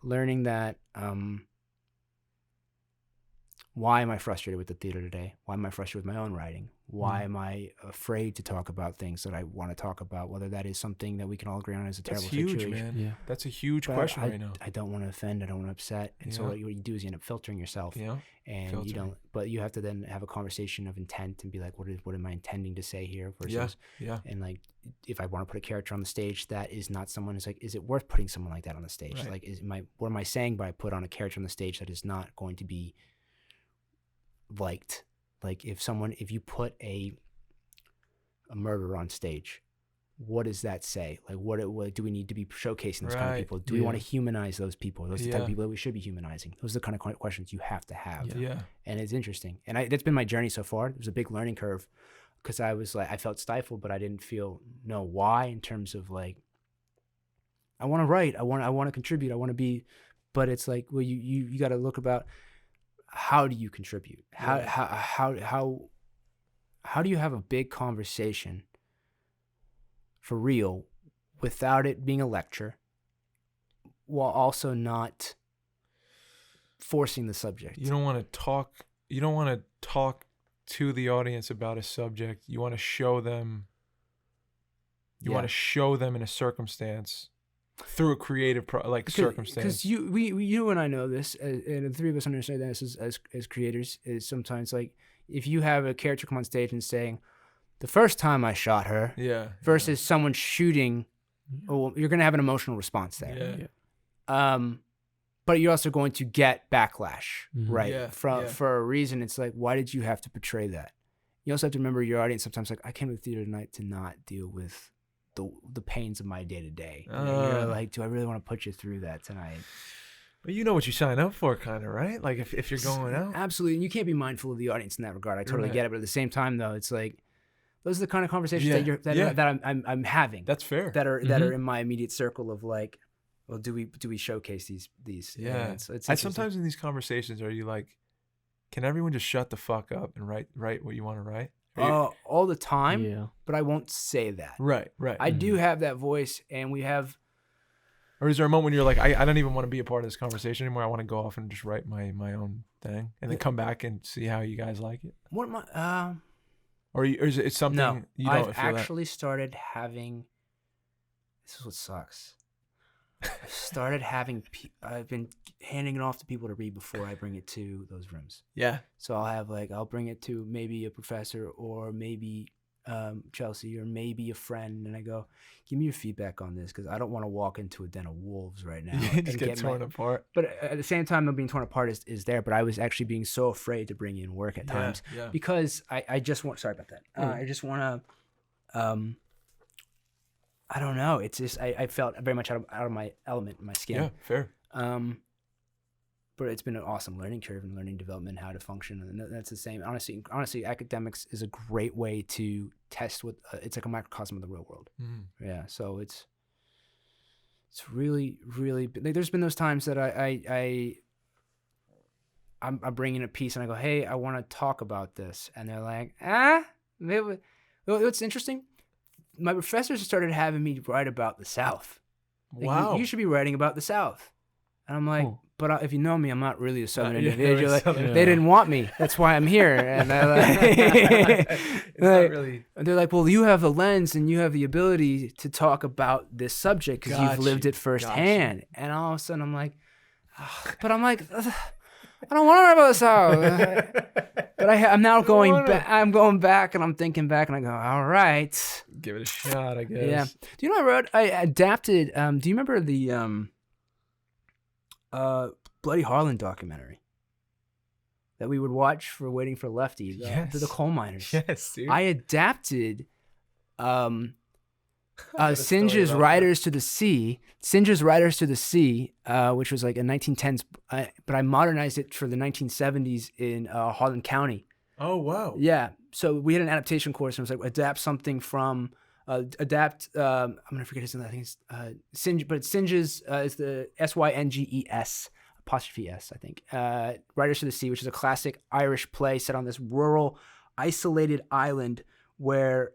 Why am I frustrated with the theater today? Why am I frustrated with my own writing? Why am I afraid to talk about things that I want to talk about? Whether that is something that we can all agree on is a terrible situation. That's huge, man. Yeah. That's a huge question right now. I don't want to offend. I don't want to upset. And so what you do is you end up filtering yourself. Yeah. And you don't. But you have to then have a conversation of intent and be like, what am I intending to say here? Versus, and like, if I want to put a character on the stage that is not someone, is like, is it worth putting someone like that on the stage? Right. Like, what am I saying by put on a character on the stage that is not going to be liked? Like if you put a murderer on stage, what does that say? Like what do we need to be showcasing those kind of people? Do we want to humanize those people? Those are the type of people that we should be humanizing. Those are the kind of questions you have to have. Yeah. And it's interesting. And that's been my journey so far. It was a big learning curve because I was like, I felt stifled, but I didn't know why, in terms of like, I want to write, I want to contribute, I want to be, but it's like, well, you got to look about, how do you contribute? How do you have a big conversation for real without it being a lecture, while also not forcing the subject? You don't want to talk to the audience about a subject. You want to show them. You want to show them in a circumstance. Through a creative circumstance, because you and I know this, and the three of us understand this as creators. Is sometimes like if you have a character come on stage and saying, "The first time I shot her," versus someone shooting, you're gonna have an emotional response there. But you're also going to get backlash, right? For a reason. It's like, why did you have to portray that? You also have to remember your audience. Sometimes like, I came to the theater tonight to not deal with the pains of my day-to-day. You're like, do I really want to put you through that tonight? But you know what you sign up for, kind of, right? Like if you're going out. Absolutely. And you can't be mindful of the audience in that regard. I totally get it. But at the same time, though, it's like, those are the kind of conversations that I'm having. That's fair. That are in my immediate circle of like, well, do we showcase these? Yeah. It's sometimes in these conversations, are you like, can everyone just shut the fuck up and write what you want to write? All the time, but I won't say that. Right. I do have that voice, and we have. Or is there a moment when you're like, I don't even want to be a part of this conversation anymore. I want to go off and just write my own thing, and then come back and see how you guys like it. What am I? Or is it something? No, you don't I've actually started having. This is what sucks. I've been handing it off to people to read before I bring it to those rooms. Yeah. So I'll bring it to maybe a professor or maybe Chelsea or maybe a friend, and I go, give me your feedback on this because I don't want to walk into a den of wolves right now and get torn apart. But at the same time, being torn apart is there. But I was actually being so afraid to bring in work at times because I just want. Sorry about that. I just want to. I don't know. It's just I felt very much out of my element, my skin. Yeah, fair. But it's been an awesome learning curve and learning development, how to function, and that's the same. Honestly, academics is a great way to test what it's like a microcosm of the real world. Mm-hmm. Yeah, so it's really, really. Like, there's been those times that I'm bringing a piece and I go, hey, I want to talk about this, and they're like, what's interesting? My professors started having me write about the South. Like, wow. You should be writing about the South. And I'm like, but if you know me, I'm not really a Southern individual. Like, they didn't want me. That's why I'm here. And they're like, well, you have the lens and you have the ability to talk about this subject because you've lived it firsthand. And all of a sudden I'm like, but I'm like, I don't want to write about the South. But I'm now going back. I'm going back and I'm thinking back and I go, all right. Give it a shot, I guess. Yeah. Do you know what I wrote? I adapted. Do you remember the Bloody Harlan documentary that we would watch for Waiting for Lefty? The coal miners. Yes, dude. I adapted Singe's Riders to the Sea. Singe's Riders to the Sea, which was like a 1910s, but I modernized it for the 1970s in Harlan County. Oh, wow. Yeah. So we had an adaptation course, and it was like adapt something from, I'm going to forget his name. I think it's Singe, but Singe's is the Synges apostrophe S, I think. Riders to the Sea, which is a classic Irish play set on this rural, isolated island where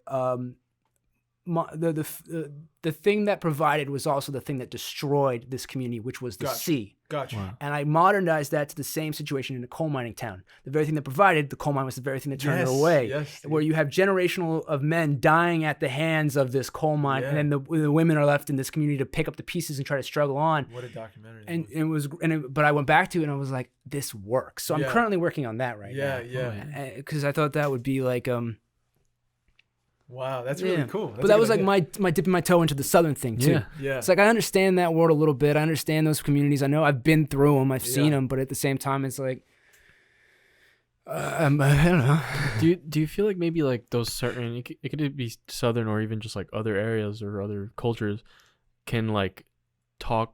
the thing that provided was also the thing that destroyed this community, which was the sea. Gotcha. Wow. And I modernized that to the same situation in a coal mining town. The very thing that provided the coal mine was the very thing that turned it away. Yes, where you have generational of men dying at the hands of this coal mine, and then the women are left in this community to pick up the pieces and try to struggle on. What a documentary! But I went back to it and I was like, this works. So I'm currently working on that right now. Yeah. Because I thought that would be like Wow, that's really cool. But that was like my dipping my toe into the Southern thing too. Yeah. It's like I understand that world a little bit. I understand those communities. I know I've been through them. I've seen them. But at the same time, it's like I don't know. Do you feel like maybe like those certain it could be Southern or even just like other areas or other cultures can like talk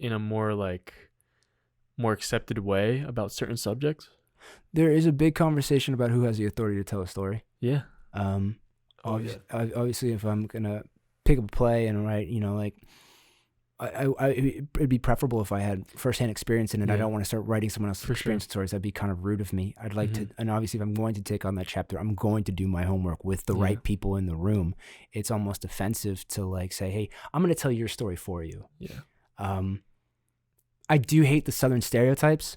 in a more accepted way about certain subjects? There is a big conversation about who has the authority to tell a story. Yeah. Obviously, if I'm gonna pick up a play and write, it'd be preferable if I had firsthand experience in it. I don't want to start writing someone else's experience stories. That'd be kind of rude of me. I'd like to, and obviously, if I'm going to take on that chapter, I'm going to do my homework with the right people in the room. It's almost offensive to like say, "Hey, I'm going to tell your story for you." Yeah. I do hate the Southern stereotypes.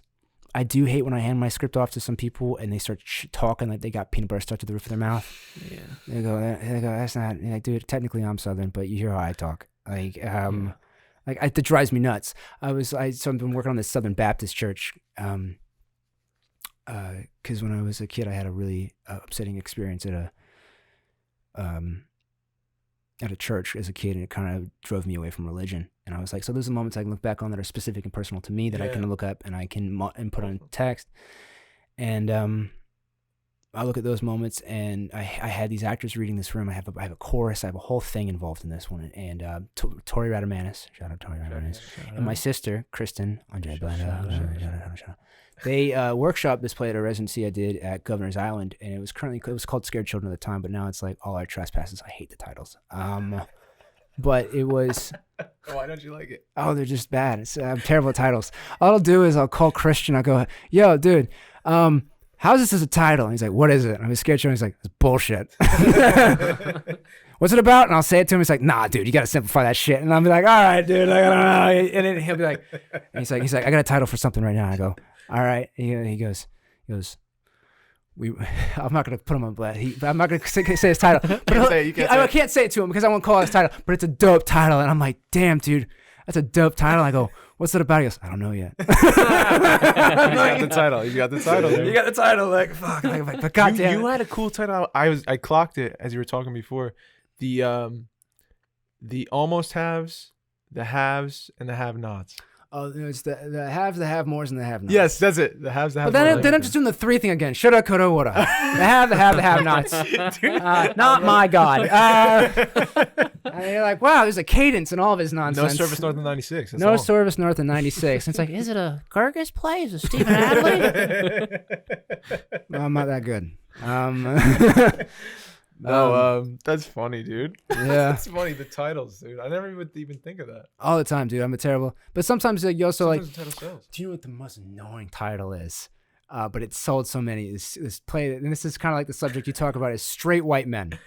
I do hate when I hand my script off to some people and they start talking like they got peanut butter stuck to the roof of their mouth. Yeah. They go, that's not, like, dude, technically I'm Southern, but you hear how I talk. Like, it drives me nuts. So I've been working on this Southern Baptist church. Cause when I was a kid, I had a really upsetting experience at a church as a kid, and it kind of drove me away from religion. And I was like, so those are moments I can look back on that are specific and personal to me that I can look up and I can put on text. And I look at those moments, and I had these actors reading this room. I have a chorus. I have a whole thing involved in this one. And Tori Radamanis, shout out Tori Radamanis, and my sister Kristen Andre Blanda, shout out. They workshopped this play at a residency I did at Governor's Island, and it was called Scared Children at the time, but now it's like All Our Trespasses. I hate the titles. But it was. Why don't you like it? Oh, they're just bad. It's terrible titles. All I'll do is I'll call Christian. I'll go, yo, dude, how's this as a title? And he's like, what is it? And I'm Scared Children. He's like, it's bullshit. What's it about? And I'll say it to him. He's like, nah, dude, you got to simplify that shit. And I'll be like, all right, dude, like, I don't know. And then he'll be like, and he's like, I got a title for something right now. I go, all right. He goes, I'm not gonna put him on blast. I'm not gonna say his title. But I can't say it to him because I won't call his title. But it's a dope title, and I'm like, damn, dude, that's a dope title. I go, what's it about? He goes, I don't know yet. You got the title. You got the title. You got the title. Like, fuck. Like, but goddamn, you had a cool title. I clocked it as you were talking before. The almost haves, the haves, and the have-nots. Oh, it's the haves, the have-mores, and the have-nots. Yes, that's it. The haves, the have-nots. But then I'm just doing the 3 thing again. Shoulda, coulda, woulda. The have, the have-nots. Not my God. And you're like, wow, there's a cadence in all of his nonsense. No service north of 96. No service north of 96. And it's like, is it a Gerges play? Is it Stephen Adley? No, I'm not that good. That's funny, dude. Yeah, it's funny, the titles, dude. I never would even think of that all the time, dude. I'm a terrible. But sometimes you also like. The title sells. Do you know what the most annoying title is? But it sold so many. This play, and this is kind of like the subject you talk about, is Straight White Men.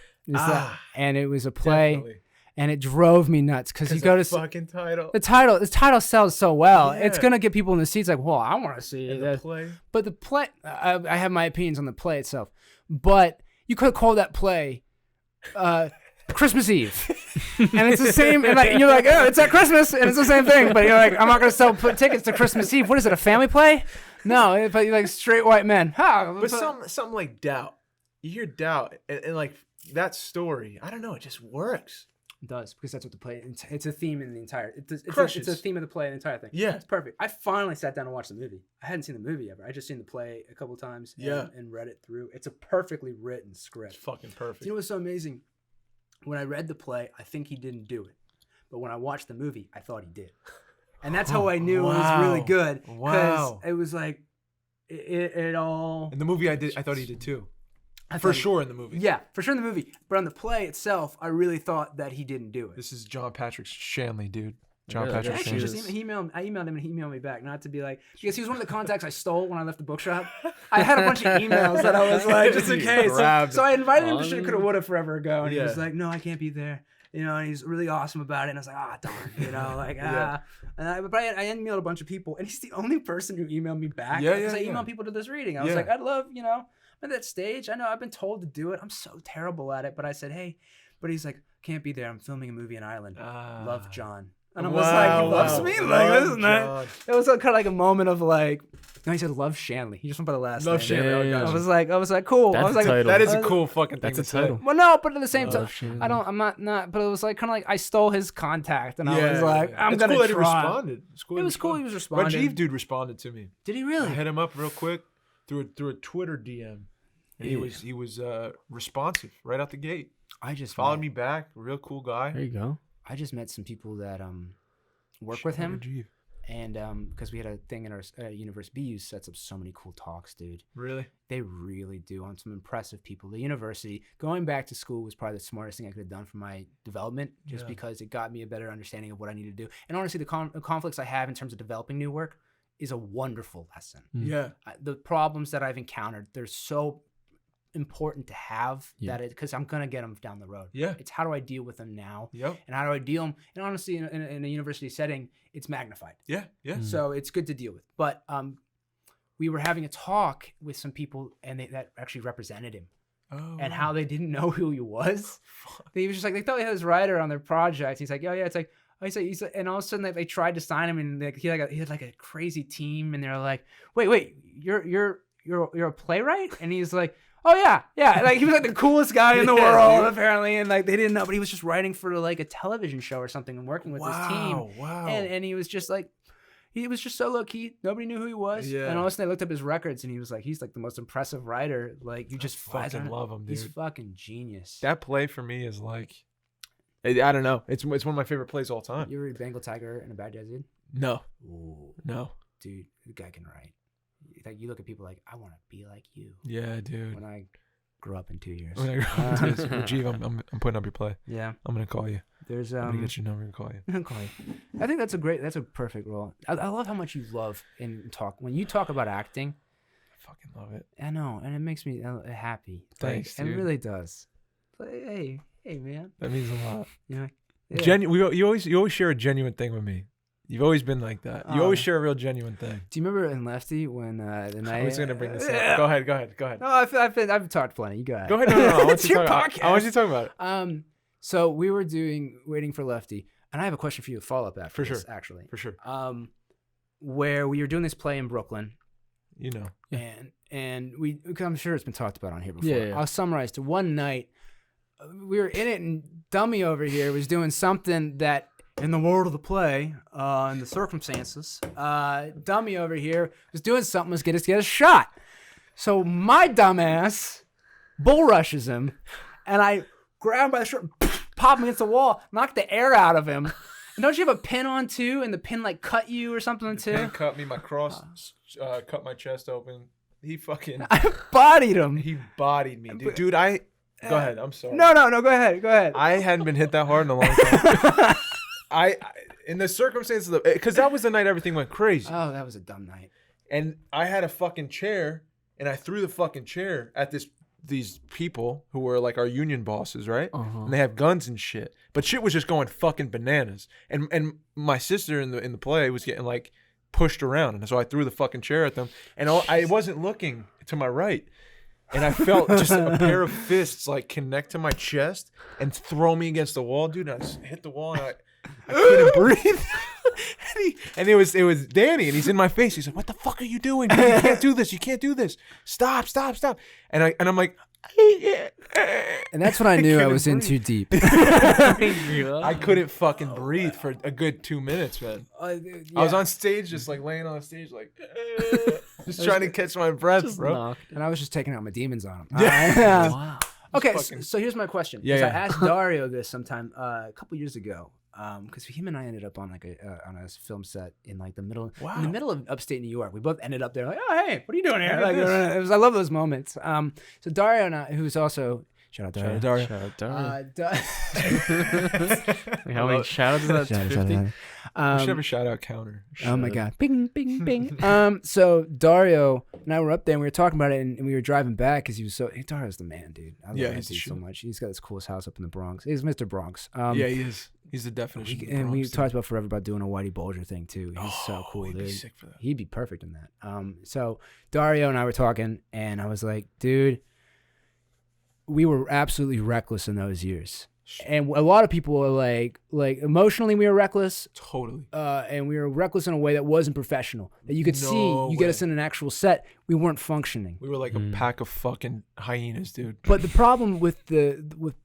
And it was a play, definitely. And it drove me nuts because you go to fucking title. The title sells so well. Yeah. It's gonna get people in the seats like, well, I want to see the play. But the play, I have my opinions on the play itself, but. You could call that play Christmas Eve. And it's the same. And like, you're like, oh, it's at Christmas. And it's the same thing. But you're like, I'm not going to sell tickets to Christmas Eve. What is it, a family play? No, but you're like Straight White Men. But something like Doubt. You hear Doubt. And like that story, I don't know. It just works. It does, because that's what the play. It's a theme in the entire. It's a theme of the play, the entire thing. Yeah, it's perfect. I finally sat down and watched the movie. I hadn't seen the movie ever. I just seen the play a couple times. And read it through. It's a perfectly written script. It's fucking perfect. You know what's so amazing? When I read the play, I think he didn't do it, but when I watched the movie, I thought he did, and that's how I knew it was really good. Wow, it was like it all. In the movie, I thought he did too. For sure in the movie. Yeah, for sure in the movie. But on the play itself, I really thought that he didn't do it. This is John Patrick Shanley, dude. John Patrick Shanley. I emailed him and he emailed me back, not to be like, because he was one of the contacts I stole when I left the bookshop. I had a bunch of emails that I was like, just in case. So I invited him to Shoulda Coulda Woulda forever ago, and he was like, no, I can't be there. You know, and he's really awesome about it. And I was like, darn, you know, like, And I emailed a bunch of people, and he's the only person who emailed me back. Because I emailed people to this reading. I was like, I'd love, you know. At that stage, I know I've been told to do it. I'm so terrible at it, but I said, hey, but he's like, can't be there. I'm filming a movie in Ireland. Love, John. And I was like, he loves me? Like, isn't that? It was kind of like a moment of like, no, he said love Shanley. He just went by the last name. Love Shanley. Yeah. I was like, cool. That's I was like, title. That is a cool fucking thing. That's a title. Well, no, but at the same time, I'm not, but it was like kind of like I stole his contact, and I was like, I'm going to try. He responded. It was cool. He was responding. Rajiv dude responded to me. Did he really? I hit him up real quick through a Twitter DM. And he was responsive right out the gate. I just followed me back. Real cool guy. There you go. I just met some people that work with him, and because we had a thing in our university, BU sets up so many cool talks, dude. Really? They really do, on some impressive people. The university, going back to school was probably the smartest thing I could have done for my development, just because it got me a better understanding of what I need to do. And honestly, the conflicts I have in terms of developing new work is a wonderful lesson. Yeah. The problems that I've encountered, they're so important to have that because I'm gonna get them down the road. Yeah, it's how do I deal with them now? Yep. And how do I deal them? And honestly, in a university setting, it's magnified. Yeah, yeah. So it's good to deal with. But we were having a talk with some people, and that actually represented him. Oh. And how they didn't know who he was. They was just like, they thought he had this writer on their project. He's like, oh yeah, it's like. He's like, and all of a sudden they tried to sign him, and he had like a crazy team, and they're like, wait, you're a playwright? And he's like, oh yeah, like he was like the coolest guy in the world apparently, and like they didn't know, but he was just writing for like a television show or something and working with this team. Wow. And he was just like, he was just so low key. Nobody knew who he was. Yeah. And all of a sudden I looked up his records, and he was like, he's like the most impressive writer. Like you just fucking love him, dude. He's fucking genius. That play for me is like, I don't know. It's one of my favorite plays of all time. You ever read Bengal Tiger and a Bad Jazz? No. Ooh. No. Dude, the guy can write. Like you look at people like, I want to be like you. Yeah, dude. When I grow up in 2 years. Rajiv, I'm putting up your play. Yeah. I'm gonna call you. I'm gonna get your number and call you. I'll call you. I think that's a perfect role. I love how much you love and talk when you talk about acting. I fucking love it. I know, and it makes me happy. Thanks, dude. It really does. Like, hey, man. That means a lot. Yeah. You always share a genuine thing with me. You've always been like that. You always share a real genuine thing. Do you remember in Lefty when the night? I was gonna bring this up. Go ahead. No, I've talked plenty. You go ahead. Go ahead. No. I want you your to talk. podcast. I want you to talk about it. So we were waiting for Lefty, and I have a question for you to follow up after this, actually. For sure. Where we were doing this play in Brooklyn. You know. And I'm sure it's been talked about on here before. Yeah. I'll summarize to one night. We were in it, and Dummy over here was doing something that, in the world of the play, in the circumstances, Dummy over here was doing something was get a shot. So my dumbass bull rushes him, and I grab him by the shirt, pop him against the wall, knock the air out of him. And don't you have a pin on too? And the pin like cut you or something too? The pin cut me. My cross cut my chest open. He fucking. I bodied him. He bodied me, dude. Go ahead. I'm sorry. No. Go ahead. I hadn't been hit that hard in a long time. I in the circumstances of because that was the night everything went crazy. Oh, that was a dumb night. And I had a fucking chair, and I threw the fucking chair at these people who were like our union bosses, right? And they have guns and shit. But shit was just going fucking bananas. And my sister in the play was getting like pushed around, and so I threw the fucking chair at them, and I wasn't looking to my right. And I felt just a pair of fists like connect to my chest and throw me against the wall, dude. And I just hit the wall, and I couldn't breathe. and it was Danny, and he's in my face. He's like, "What the fuck are you doing? You can't do this. You can't do this. Stop." And I'm like, and that's when I knew I was in too deep. I couldn't fucking breathe for a good 2 minutes, man. I was on stage, just like laying on the stage, like just trying to catch my breath, bro. Knocked. And I was just taking out my demons on him. Wow. Okay, so here's my question. I asked Dario this sometime a couple years ago, because him and I ended up on like on a film set in like the middle of upstate New York. We both ended up there like, oh hey, what are you doing here? Like, I love those moments. So Dario and I, who's also shout out Dario. How many shout outs is that? 50? We should have a shout out counter. Oh my god, bing bing bing. So Dario and I were up there and we were talking about it, and we were driving back because he was Dario's the man, dude. I love him so much. He's got this coolest house up in the Bronx. He's Mr. Bronx. Yeah, he is. He's the definition. Of the and Bronx, we talked about forever about doing a Whitey Bulger thing too. He's so cool, he'd dude. be sick for that. He'd be perfect in that. So Dario and I were talking, and I was like, dude, we were absolutely reckless in those years. And a lot of people were like emotionally we were reckless. Totally. And we were reckless in a way that wasn't professional. That you could get us in an actual set. We weren't functioning. We were like a pack of fucking hyenas, dude. But the problem with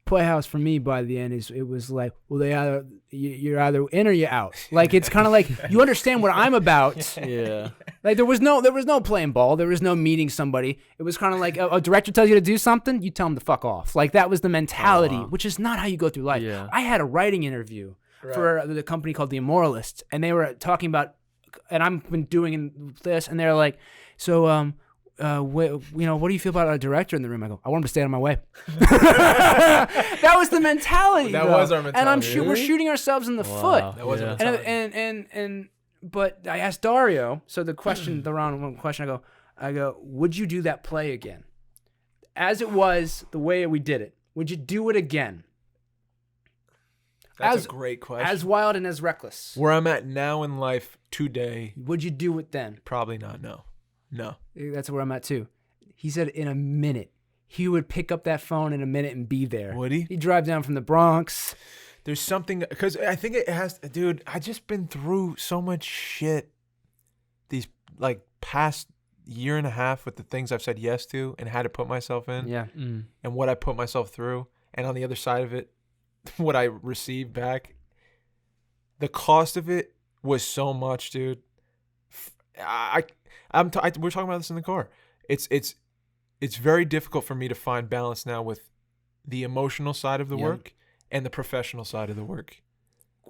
Playhouse for me by the end is it was like, well, you're either in or you're out. Like it's kind of like you understand what I'm about. Yeah. Like there was no playing ball. There was no meeting somebody. It was kind of like a director tells you to do something, you tell him to fuck off. Like that was the mentality, which is not how you go through life. Yeah. I had a writing interview for the company called The Immoralists, and they were talking about, and I've been doing this, and they're like, so what do you feel about our director in the room? I go, I want him to stay out of my way. That was the mentality. That was our mentality. And we're shooting ourselves in the foot. That was our mentality. But I asked Dario, so the round one question, I go, would you do that play again? As it was, the way we did it, would you do it again? That's a great question. As wild and as reckless. Where I'm at now in life today. Would you do it then? Probably not, no. That's where I'm at too. He said in a minute. He would pick up that phone in a minute and be there. Would he? He'd drive down from the Bronx. There's something, because I think it has, dude, I just been through so much shit these like past year and a half with the things I've said yes to and had to put myself in. Yeah. And what I put myself through. And on the other side of it, what I received back. The cost of it was so much, dude. We're talking about this in the car. It's very difficult for me to find balance now with the emotional side of the work and the professional side of the work.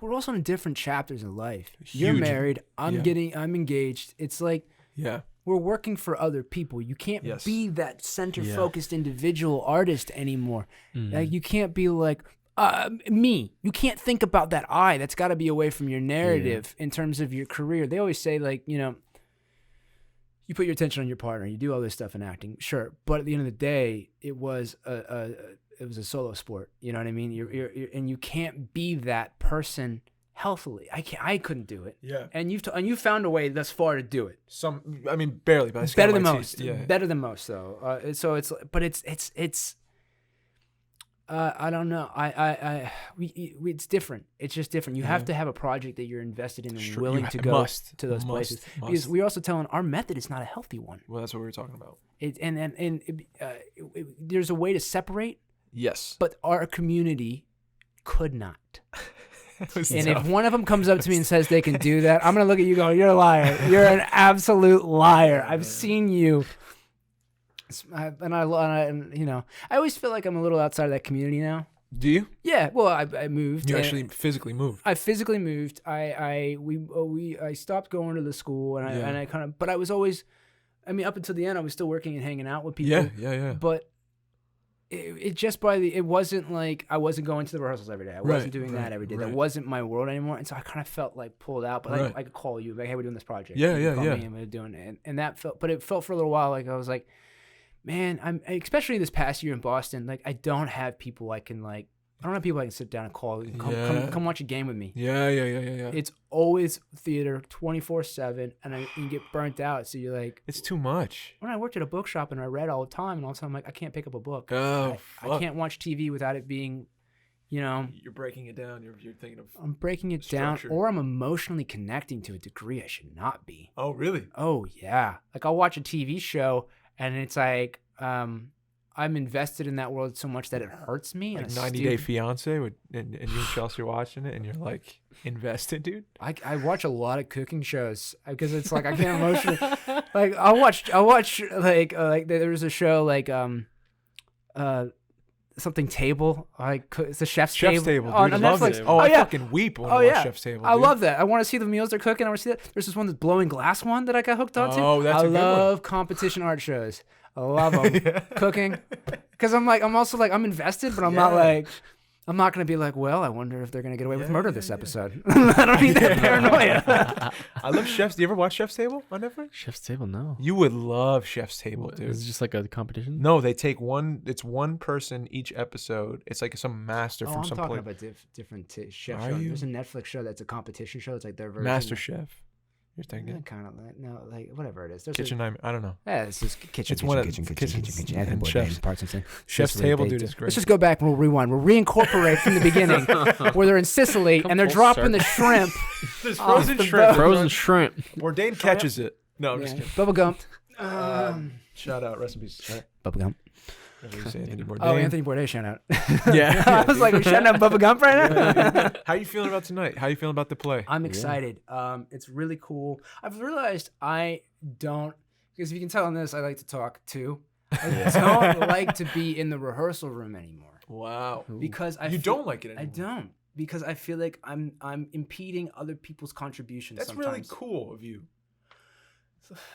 We're also in different chapters of life. You're married. I'm engaged. It's like we're working for other people. You can't be that center-focused individual artist anymore. Like you can't be like me. You can't think about that I. That's got to be away from your narrative in terms of your career. They always say like, you put your attention on your partner. You do all this stuff in acting, sure. But at the end of the day, it was a solo sport. You know what I mean? You're and you can't be that person healthily. I couldn't do it. Yeah. And you've found a way thus far to do it. Barely, but better than most. Yeah. Better than most, though. So it's. I don't know. It's different. It's just different. You have to have a project that you're invested in and willing to go to those places. Because we're also telling our method is not a healthy one. Well, that's what we were talking about. There's a way to separate. Yes. But our community could not. And if one of them comes up to me and says they can do that, I'm gonna look at you going, "You're a liar. You're an absolute liar. I've seen you." And I always feel like I'm a little outside of that community now. Do you? Yeah. Well, I moved. You actually physically moved. I physically moved. I stopped going to the school, and I kind of. But I was always, up until the end, I was still working and hanging out with people. Yeah. But it wasn't like I wasn't going to the rehearsals every day. I wasn't doing that every day. That wasn't my world anymore. And so I kind of felt like pulled out. But I could call you, like, "Hey, we're doing this project." Yeah. Me and we're doing it, and that felt. But it felt for a little while like I was like, man, especially this past year in Boston, like I don't have people I can sit down and call. Come watch a game with me. Yeah. It's always theater 24/7, and you get burnt out. So you're like, it's too much. When I worked at a bookshop and I read all the time, and all the time I'm like, I can't pick up a book. Oh, I can't watch TV without it being, You're breaking it down. You're thinking of. I'm breaking it structure. Down, or I'm emotionally connecting to a degree I should not be. Oh, really? Oh, yeah. Like I'll watch a TV show. And it's like I'm invested in that world so much that it hurts me. Like 90 Day Fiance, and you and Chelsea are watching it, and you're like invested, dude. I watch a lot of cooking shows because it's like I can't emotionally. Like I'll watch like there was a show like something table, it's the Chef's Table on Netflix. I fucking weep when I watch Chef's Table. I love that. I want to see the meals they're cooking. I want to see that. There's this one, that's blowing glass one that I got hooked onto. Oh, that's a good one. I love competition art shows. I love them. Cooking, because I'm also like I'm invested, but I'm not like. I'm not going to be like, well, I wonder if they're going to get away with murder this episode. I don't need that paranoia. I love Chef's. Do you ever watch Chef's Table on Netflix? Chef's Table, no. You would love Chef's Table, dude. Is it just like a competition? No, they take it's one person each episode. It's like some master from some place. I'm talking about different chef shows. There's a Netflix show that's a competition show. It's like their version. Master Chef. You're thinking? Kind of like whatever it is. There's kitchen. I don't know. Yeah, it's just kitchen. It's one of kitchen. And Chef's Table, dude, is great. Let's just go back and we'll rewind. We'll reincorporate from the beginning where they're in Sicily and they're dropping the shrimp. There's frozen shrimp. Frozen shrimp. Bourdain catches it. No, I'm just kidding. Bubba Gump. Shout out, rest in peace. Bubba Gump. Anthony Bourdain. Oh, Anthony Bourdain, shout out. Yeah. I was like, we're shouting out Bubba Gump right now? How are you feeling about tonight? How are you feeling about the play? I'm excited. It's really cool. I've realized I don't, because if you can tell on this, I like to talk too. I don't like to be in the rehearsal room anymore. Wow. Because you don't like it anymore. I don't. Because I feel like I'm impeding other people's contributions. That's sometimes. really cool of you.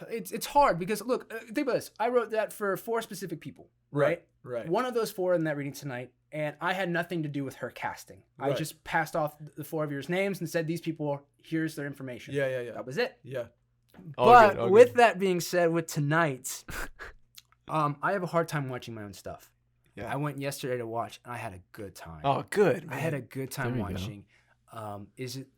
It's hard because look, think about this. I wrote that for 4 specific people, right? Right. One of those 4 in that reading tonight, and I had nothing to do with her casting. Right. I just passed off the 4 of your names and said, these people, here's their information. Yeah. That was it. Yeah. But with that being said, with tonight, I have a hard time watching my own stuff. Yeah. I went yesterday to watch, and I had a good time. Oh, good. Man. I had a good time watching. And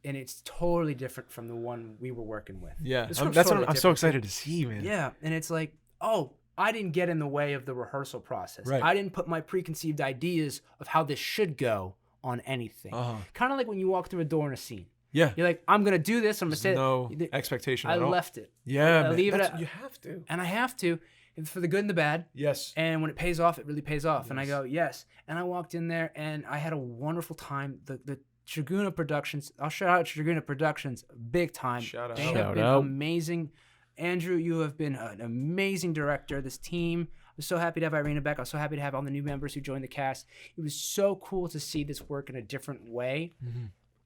it's totally different from the one we were working with. Yeah, that's what I'm so excited to see, man. Yeah, and it's like, I didn't get in the way of the rehearsal process. Right. I didn't put my preconceived ideas of how this should go on anything. Kind of like when you walk through a door in a scene. Yeah, you're like, I'm gonna do this. I'm gonna say no expectation. I at all. left it. Yeah, I leave it. You have to, and I have to. For the good and the bad. Yes. And when it pays off, it really pays off. Yes. And I go, yes. And I walked in there and I had a wonderful time. The Triguna Productions, I'll shout out Triguna Productions big time. Shout out. They have been amazing. Andrew, you have been an amazing director. This team, I was so happy to have Irina back. I was so happy to have all the new members who joined the cast. It was so cool to see this work in a different way,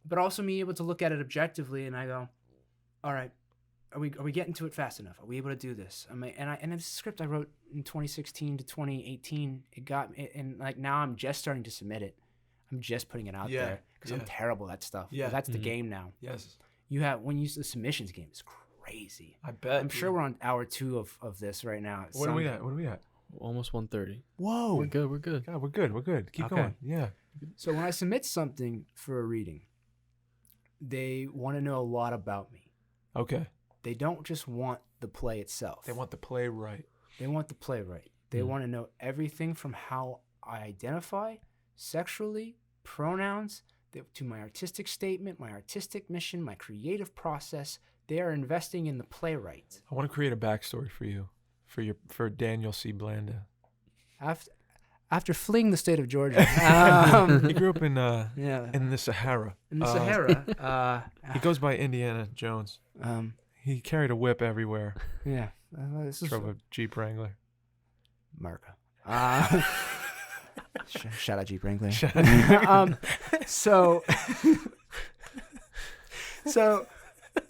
but also me able to look at it objectively. And I go, all right, are we getting to it fast enough? Are we able to do this? And the script I wrote in 2016 to 2018, it got me, and like now I'm just starting to submit it. I'm just putting it out there because I'm terrible at stuff. Yeah, that's the game now. Yes, when you use the submissions game, it's crazy. I bet. I'm sure we're on hour 2 of this right now. What are we at? Almost 1:30. Whoa, we're good. God, we're good. Keep going. Yeah. So when I submit something for a reading, they want to know a lot about me. Okay. They don't just want the play itself. They want the play right. They want the play right. They want to know everything from how I identify sexually, pronouns, to my artistic statement, my artistic mission, my creative process. They are investing in the playwright. I want to create a backstory for you, for Daniel C. Blanda. After fleeing the state of Georgia, he grew up in the Sahara. In the Sahara, he goes by Indiana Jones. He carried a whip everywhere. Yeah, drove a Jeep Wrangler. America. Shout out Jeep Wrangler. So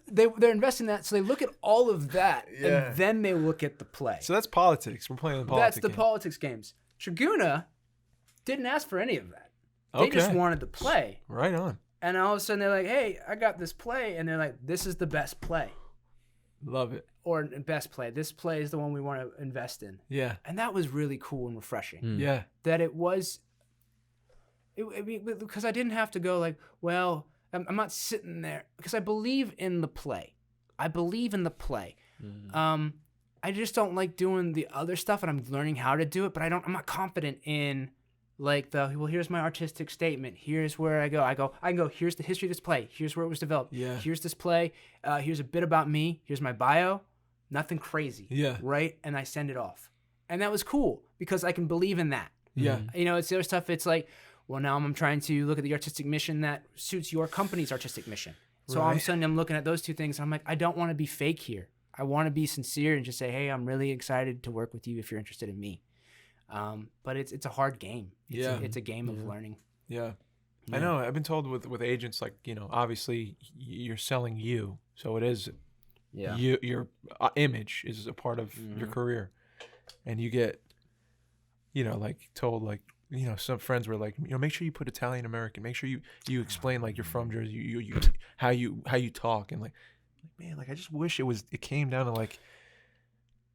they're investing in that. So they look at all of that, and then they look at the play. So that's politics. We're playing the politics. That's the politics games. Triguna didn't ask for any of that. They just wanted the play. Right on. And all of a sudden they're like, "Hey, I got this play," and they're like, "This is the best play." Love it. Or best play. This play is the one we want to invest in. Yeah. And that was really cool and refreshing. Yeah. That it was, because I didn't have to go like, well, I'm not sitting there, because I believe in the play. I just don't like doing the other stuff, and I'm learning how to do it, but I'm not confident in like here's my artistic statement. Here's where I can go, here's the history of this play. Here's where it was developed. Yeah. Here's this play. Here's a bit about me. Here's my bio. Nothing crazy. Yeah. Right? And I send it off. And that was cool because I can believe in that. Yeah. It's the other stuff. It's like, well, now I'm trying to look at the artistic mission that suits your company's artistic mission. So all of a sudden I'm looking at those two things. And I'm like, I don't want to be fake here. I want to be sincere and just say, hey, I'm really excited to work with you if you're interested in me. But it's a hard game. It's a game of learning. Yeah. I know. I've been told with agents, like, obviously you're selling you. So it is, your image is a part of your career. And you get, like told, like, some friends were like, make sure you put Italian American, make sure you explain like you're from Jersey, you how you talk. And like, man, like I just wish it came down to like,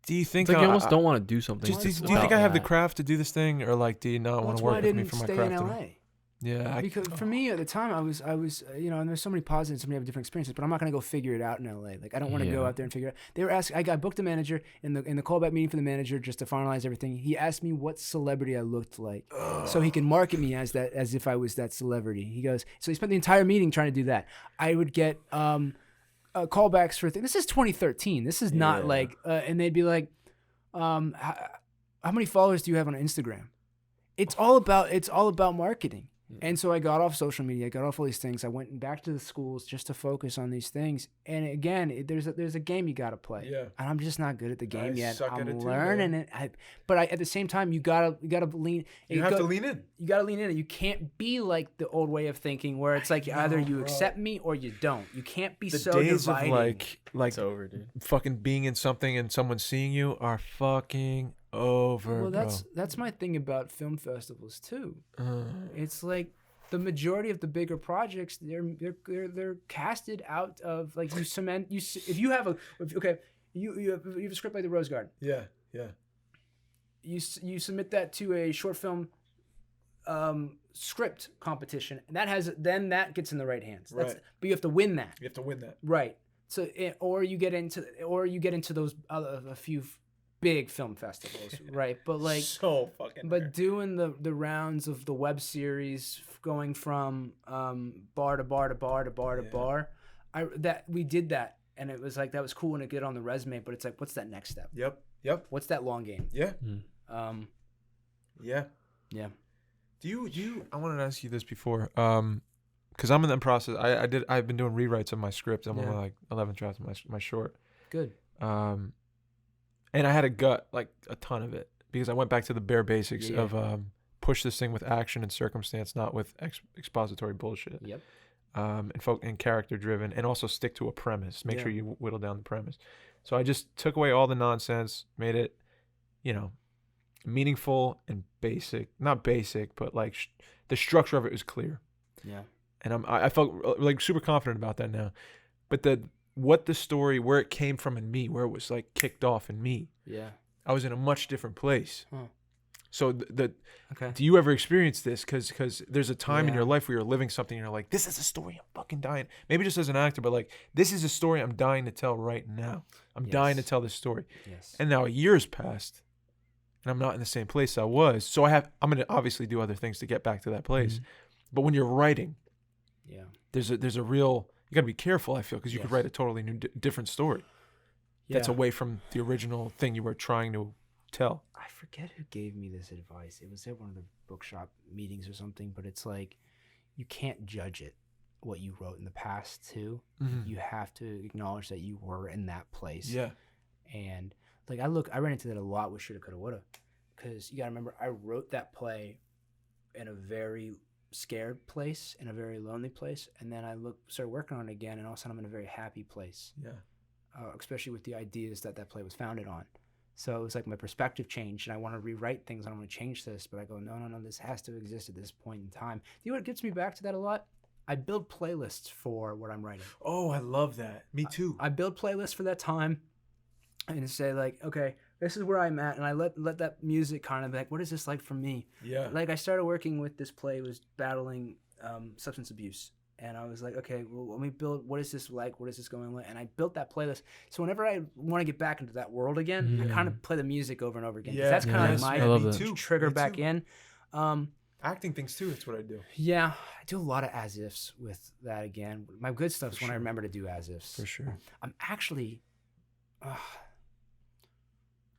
do you think it's like you almost don't want to do something? Do you think I have the craft to do this thing, or like do you not want to work with me for my craft? That's why I didn't stay in LA. Yeah, because for me at the time I was and there's so many positives, so many have different experiences, but I'm not gonna go figure it out in LA. Like I don't want to go out there and figure it out. They were asking. I booked a manager in the callback meeting for the manager just to finalize everything. He asked me what celebrity I looked like, so he can market me as if I was that celebrity. He goes, so he spent the entire meeting trying to do that. I would get callbacks for things. This is 2013. This is not like, and they'd be like, how many followers do you have on Instagram? It's all about marketing. And so I got off social media. I got off all these things. I went back to the schools just to focus on these things. And again, there's a game you got to play. Yeah. And I'm just not good at the game yet. I'm learning it. But at the same time, you gotta lean. You have to lean in. You gotta lean in. You can't be like the old way of thinking, where it's like either you accept me or you don't. You can't be so dividing. The days of like it's over, dude. Fucking being in something and someone seeing you are fucking over. Well, that's my thing about film festivals too. It's like the majority of the bigger projects, they're casted out of like if you have a script like The Rose Garden. Yeah. You submit that to a short film script competition, and that gets in the right hands. But you have to win that. You have to win that. Right. So or you get into those a few big film festivals, right? But like so fucking. But rare. Doing the rounds of the web series, going from bar to bar to bar to bar to bar, we did that, and it was like that was cool and it get on the resume. But it's like, what's that next step? Yep. What's that long game? Yeah. Yeah. Do you? I wanted to ask you this before, because I'm in the process. I've been doing rewrites of my script. I'm on like 11th draft of my short. Good. And I had a gut, like a ton of it, because I went back to the bare basics of push this thing with action and circumstance, not with expository bullshit. Yep. And character driven, and also stick to a premise. Make sure you whittle down the premise. So I just took away all the nonsense, made it, meaningful and basic. Not basic, but like the structure of it was clear. Yeah. And I felt like super confident about that now. But the story, where it came from in me, where it was like kicked off in me. Yeah. I was in a much different place. Huh. So do you ever experience this? Because there's a time in your life where you're living something and you're like, this is a story I'm fucking dying. Maybe just as an actor, but like, this is a story I'm dying to tell right now. I'm dying to tell this story. Yes. And now a year has passed and I'm not in the same place I was. So I'm going to obviously do other things to get back to that place. Mm-hmm. But when you're writing, there's a real, you got to be careful, I feel, because you could write a totally new, different story. That's away from the original thing you were trying to tell. I forget who gave me this advice. It was at one of the bookshop meetings or something, but it's like, you can't judge it, what you wrote in the past too. Mm-hmm. You have to acknowledge that you were in that place. Yeah. And like, I ran into that a lot with Shoulda, Coulda, Woulda, because you got to remember, I wrote that play in a very scared place, in a very lonely place. And then I started working on it again, and all of a sudden I'm in a very happy place. Yeah. Especially with the ideas that play was founded on. So it was like my perspective changed, and I want to rewrite things. I don't want to change this, but I go, no, this has to exist at this point in time. You know what gets me back to that a lot? I build playlists for what I'm writing. Oh, I love that. Me too. I build playlists for that time, and say like, okay, this is where I'm at, and I let that music kind of be like, what is this like for me? Yeah. Like I started working with this play, was battling substance abuse. And I was like, okay, well, let me build, what is this like? What is this going like? And I built that playlist. So whenever I want to get back into that world again, I kind of play the music over and over again. Yeah, that's kind of like my trigger back in. Acting things too, that's what I do. Yeah, I do a lot of as-ifs with that again. My good stuff's when I remember to do as-ifs. For sure. I'm actually,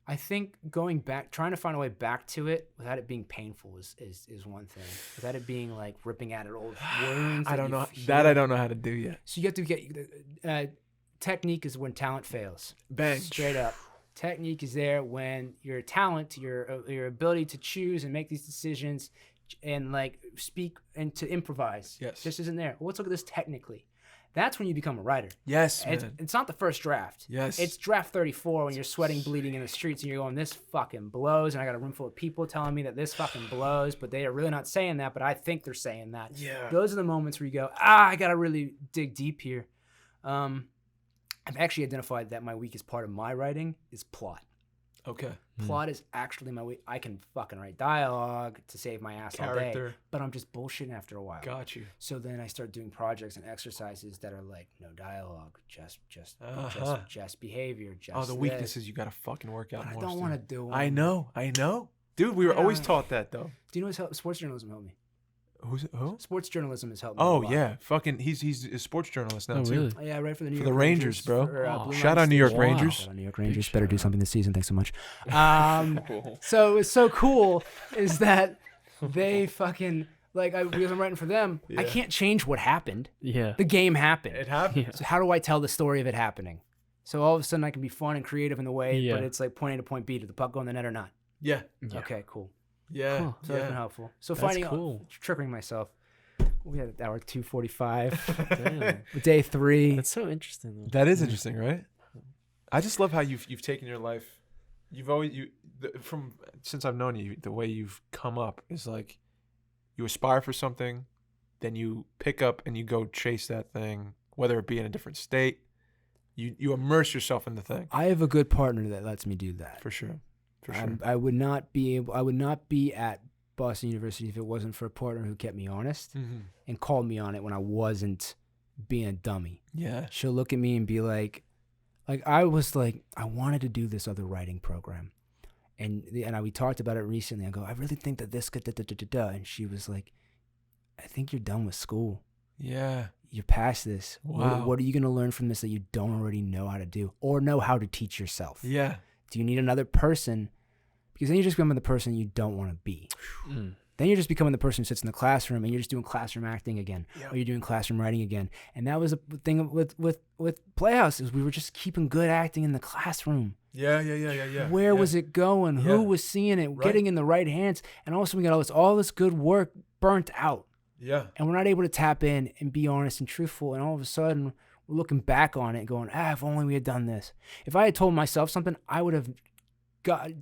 I think going back, trying to find a way back to it without it being painful is one thing. Without it being like ripping at old wounds. I don't know that. I don't know how to do yet. So you have to get technique is when talent fails. Bang. Straight up. Technique is there when your talent, your ability to choose and make these decisions, and like speak and to improvise. Yes. Just isn't there. Well, let's look at this technically. That's when you become a writer. Yes, man. It's not the first draft. Yes. It's draft 34 when you're sweating, bleeding in the streets, and you're going, this fucking blows, and I got a room full of people telling me that this fucking blows, but they are really not saying that, but I think they're saying that. Yeah. Those are the moments where you go, I got to really dig deep here. I've actually identified that my weakest part of my writing is plot. Okay. Plot is actually my weak. I can fucking write dialogue to save my ass all day, but I'm just bullshitting after a while. Got you. So then I start doing projects and exercises that are like no dialogue, just behavior, just the weaknesses you gotta fucking work out. But more. I don't want to do them. I know, dude. We were always taught that though. Do you know what's helped? Sports journalism helped me. Who? Sports journalism has helped me. Oh yeah, fucking. He's a sports journalist now too. Really? Yeah, right for the New York York Rangers, bro. Shout out New York Rangers. Shout out New York Rangers. Better do something this season. Thanks so much. So it's so cool is that they fucking because I'm writing for them. Yeah. I can't change what happened. Yeah, the game happened. It happened. So how do I tell the story of it happening? So all of a sudden I can be fun and creative in the way, but it's like point A to point B. Did the puck go in the net or not? Yeah. Okay. Cool. Yeah. Cool. So that's been helpful. So finding triggering myself. We had hour 2:45. Day 3. That's so interesting. Though. That is interesting, right? I just love how you've taken your life. You've always since I've known you, the way you've come up is like you aspire for something, then you pick up and you go chase that thing, whether it be in a different state. You immerse yourself in the thing. I have a good partner that lets me do that. For sure. For sure. I would not be at Boston University if it wasn't for a partner who kept me honest and called me on it when I wasn't being a dummy. Yeah. She'll look at me and be like I was like, I wanted to do this other writing program. And we talked about it recently. I go, I really think that this could da. And she was like, I think you're done with school. Yeah. You're past this. Wow. What are you going to learn from this that you don't already know how to do or know how to teach yourself? Yeah. Do you need another person? Because then you're just becoming the person you don't want to be. Then you're just becoming the person who sits in the classroom and you're just doing classroom acting again, or you're doing classroom writing again. And that was a thing with Playhouse is we were just keeping good acting in the classroom. Yeah. Where was it going? Who was seeing it? Right. Getting in the right hands. And also we got all this good work burnt out. Yeah. And we're not able to tap in and be honest and truthful. And all of a sudden we're looking back on it and going, if only we had done this. If I had told myself something, I would have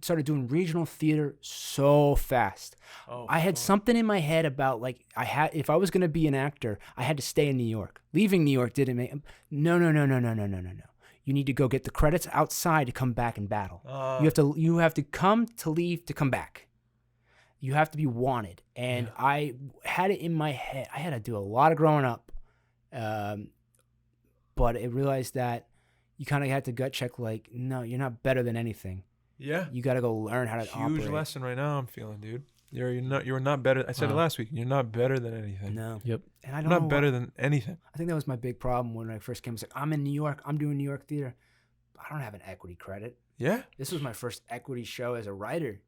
started doing regional theater so fast. I had something in my head about if I was going to be an actor, I had to stay in New York. Leaving New York didn't make no. You need to go get the credits outside to come back and battle. You have to come to leave to come back. You have to be wanted. And I had it in my head. I had to do a lot of growing up. But I realized that you kind of had to gut check, like, no, you're not better than anything. Yeah. You got to go learn how to operate. Huge lesson right now I'm feeling, dude. You're not better. I said it last week. You're not better than anything. No. Yep. And I don't you're know not better than anything. I think that was my big problem when I first came. It's like, I'm in New York. I'm doing New York theater. I don't have an equity credit. Yeah. This was my first equity show as a writer.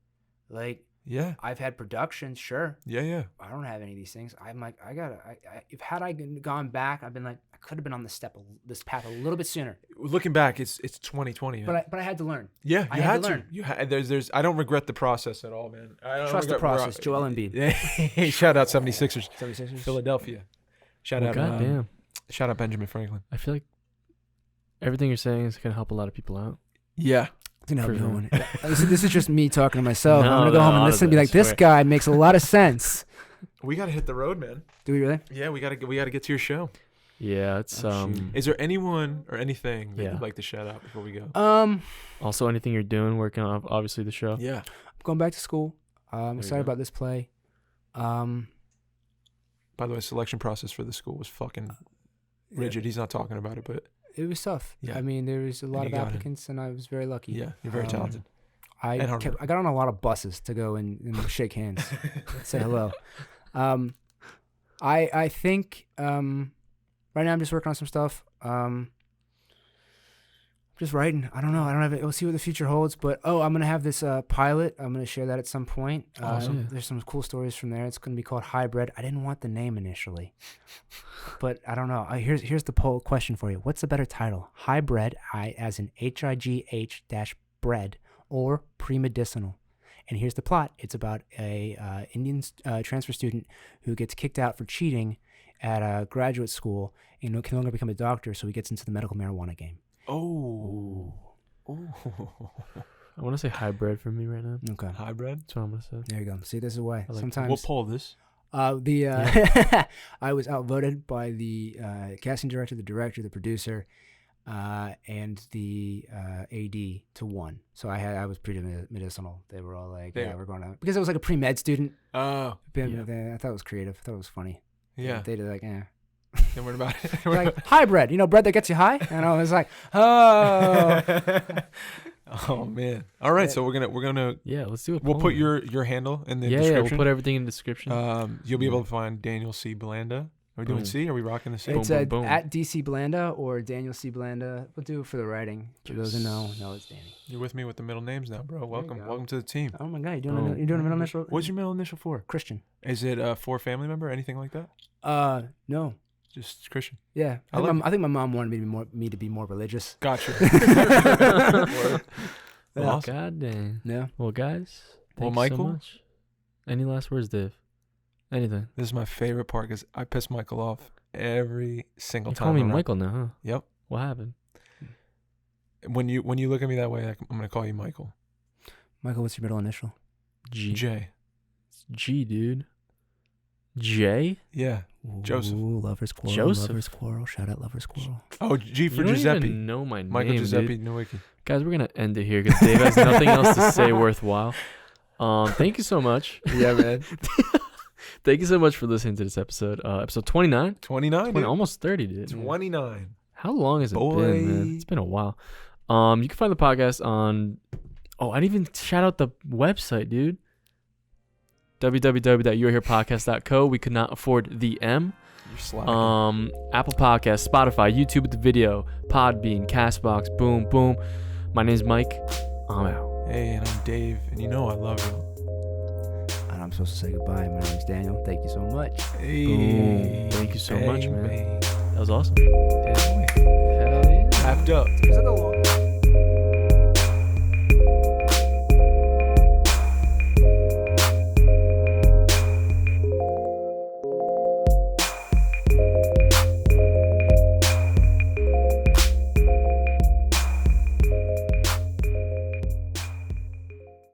Like, yeah, I've had productions, sure. Yeah. I don't have any of these things. I'm like, if had I gone back, I've been like, I could have been on this path a little bit sooner. Looking back, it's 2020. Man. But I had to learn. Yeah, I had to learn. You had there's I don't regret the process at all, man. I don't Trust the process. Joel Embiid. Yeah. Shout out 76ers. 76ers. Philadelphia. Shout out. Goddamn. Shout out Benjamin Franklin. I feel like everything you're saying is gonna help a lot of people out. Yeah. No one. This is just me talking to myself. I'm gonna go home and listen and be like, this guy makes a lot of sense. We gotta hit the road, man. Do we really? Yeah, we gotta get to your show. Yeah, it's Is there anyone or anything that you'd like to shout out before we go? Also, anything you're doing, working on, obviously the show. Yeah. I'm going back to school. I'm excited about this play. By the way, selection process for the school was fucking rigid. He's not talking about it, but it was tough. Yeah. I mean, there was a lot of applicants, and I was very lucky. Yeah, you're very talented. I got on a lot of buses to go and shake hands, say hello. I think right now I'm just working on some stuff. Just writing. I don't know. I don't have it. We'll see what the future holds. But I'm gonna have this pilot. I'm gonna share that at some point. Awesome. There's some cool stories from there. It's gonna be called Hybrid. I didn't want the name initially, but I don't know. Here's the poll question for you. What's the better title? Hybrid, as in HIGH bread, or Pre-Medicinal? And here's the plot. It's about a Indian transfer student who gets kicked out for cheating at a graduate school and can no longer become a doctor, so he gets into the medical marijuana game. Oh. I want to say hybrid for me right now. Okay. Hybrid? That's what I'm going to say. There you go. See, this is why. Sometimes. We'll poll this. I was outvoted by the casting director, the director, the producer, and the AD to 1. So I was pre-medicinal. They were all like, yeah, we're going to, because I was like a pre-med student. Oh. I thought it was creative. I thought it was funny. Yeah. They did like, Don't worry about it. Like, hybrid, bread that gets you high. And I was like, oh. Oh man. All right, so we're gonna let's do it. We'll put your handle in the description. Yeah, we'll put everything in the description. You'll be able to find Daniel C. Blanda. Are we doing C? Are we rocking the C? It's at DC Blanda or Daniel C. Blanda. We'll do it for the writing. For those who know, it's Danny. You're with me with the middle names now, bro. Welcome to the team. Oh my god, you're doing a middle initial. What's your middle initial for? Christian. Is it for a family member? Anything like that? No. Just Christian. Yeah, I think my mom wanted me to be more religious. Gotcha. Well, awesome. God dang. Yeah. Well, guys. Michael. So much. Any last words, Dave? Anything? This is my favorite part because I piss Michael off every single time. You call me Michael now, huh? Yep. What happened? When you look at me that way, I'm gonna call you Michael. Michael, what's your middle initial? G. J. It's G, dude. J? Yeah. Joseph. Ooh, Lover's Quarrel. Joseph. Lover's Quarrel. Shout out Lover's Quarrel. Oh, G for you don't Giuseppe. Even know my name, Michael Giuseppe dude. Nowicki. Guys, we're gonna end it here because Dave has nothing else to say worthwhile. Thank you so much. Yeah, man. Thank you so much for listening to this episode. Episode 29. 29. Almost 30, dude. 29. How long has it been, man? It's been a while. You can find the podcast on. Oh, I didn't even shout out the website, dude. www.youareherepodcast.co. We could not afford the M. You're slacking. Apple Podcasts, Spotify, YouTube with the video, Podbean, Castbox, boom, boom. My name's Mike. I'm out. Hey, and I'm Dave, and you know I love you. And I'm supposed to say goodbye. My name's Daniel. Thank you so much. Hey, boom. Thank you so much, man. Bang. That was awesome. Hell yeah. Hell yeah. Wrapped up. Was that the long?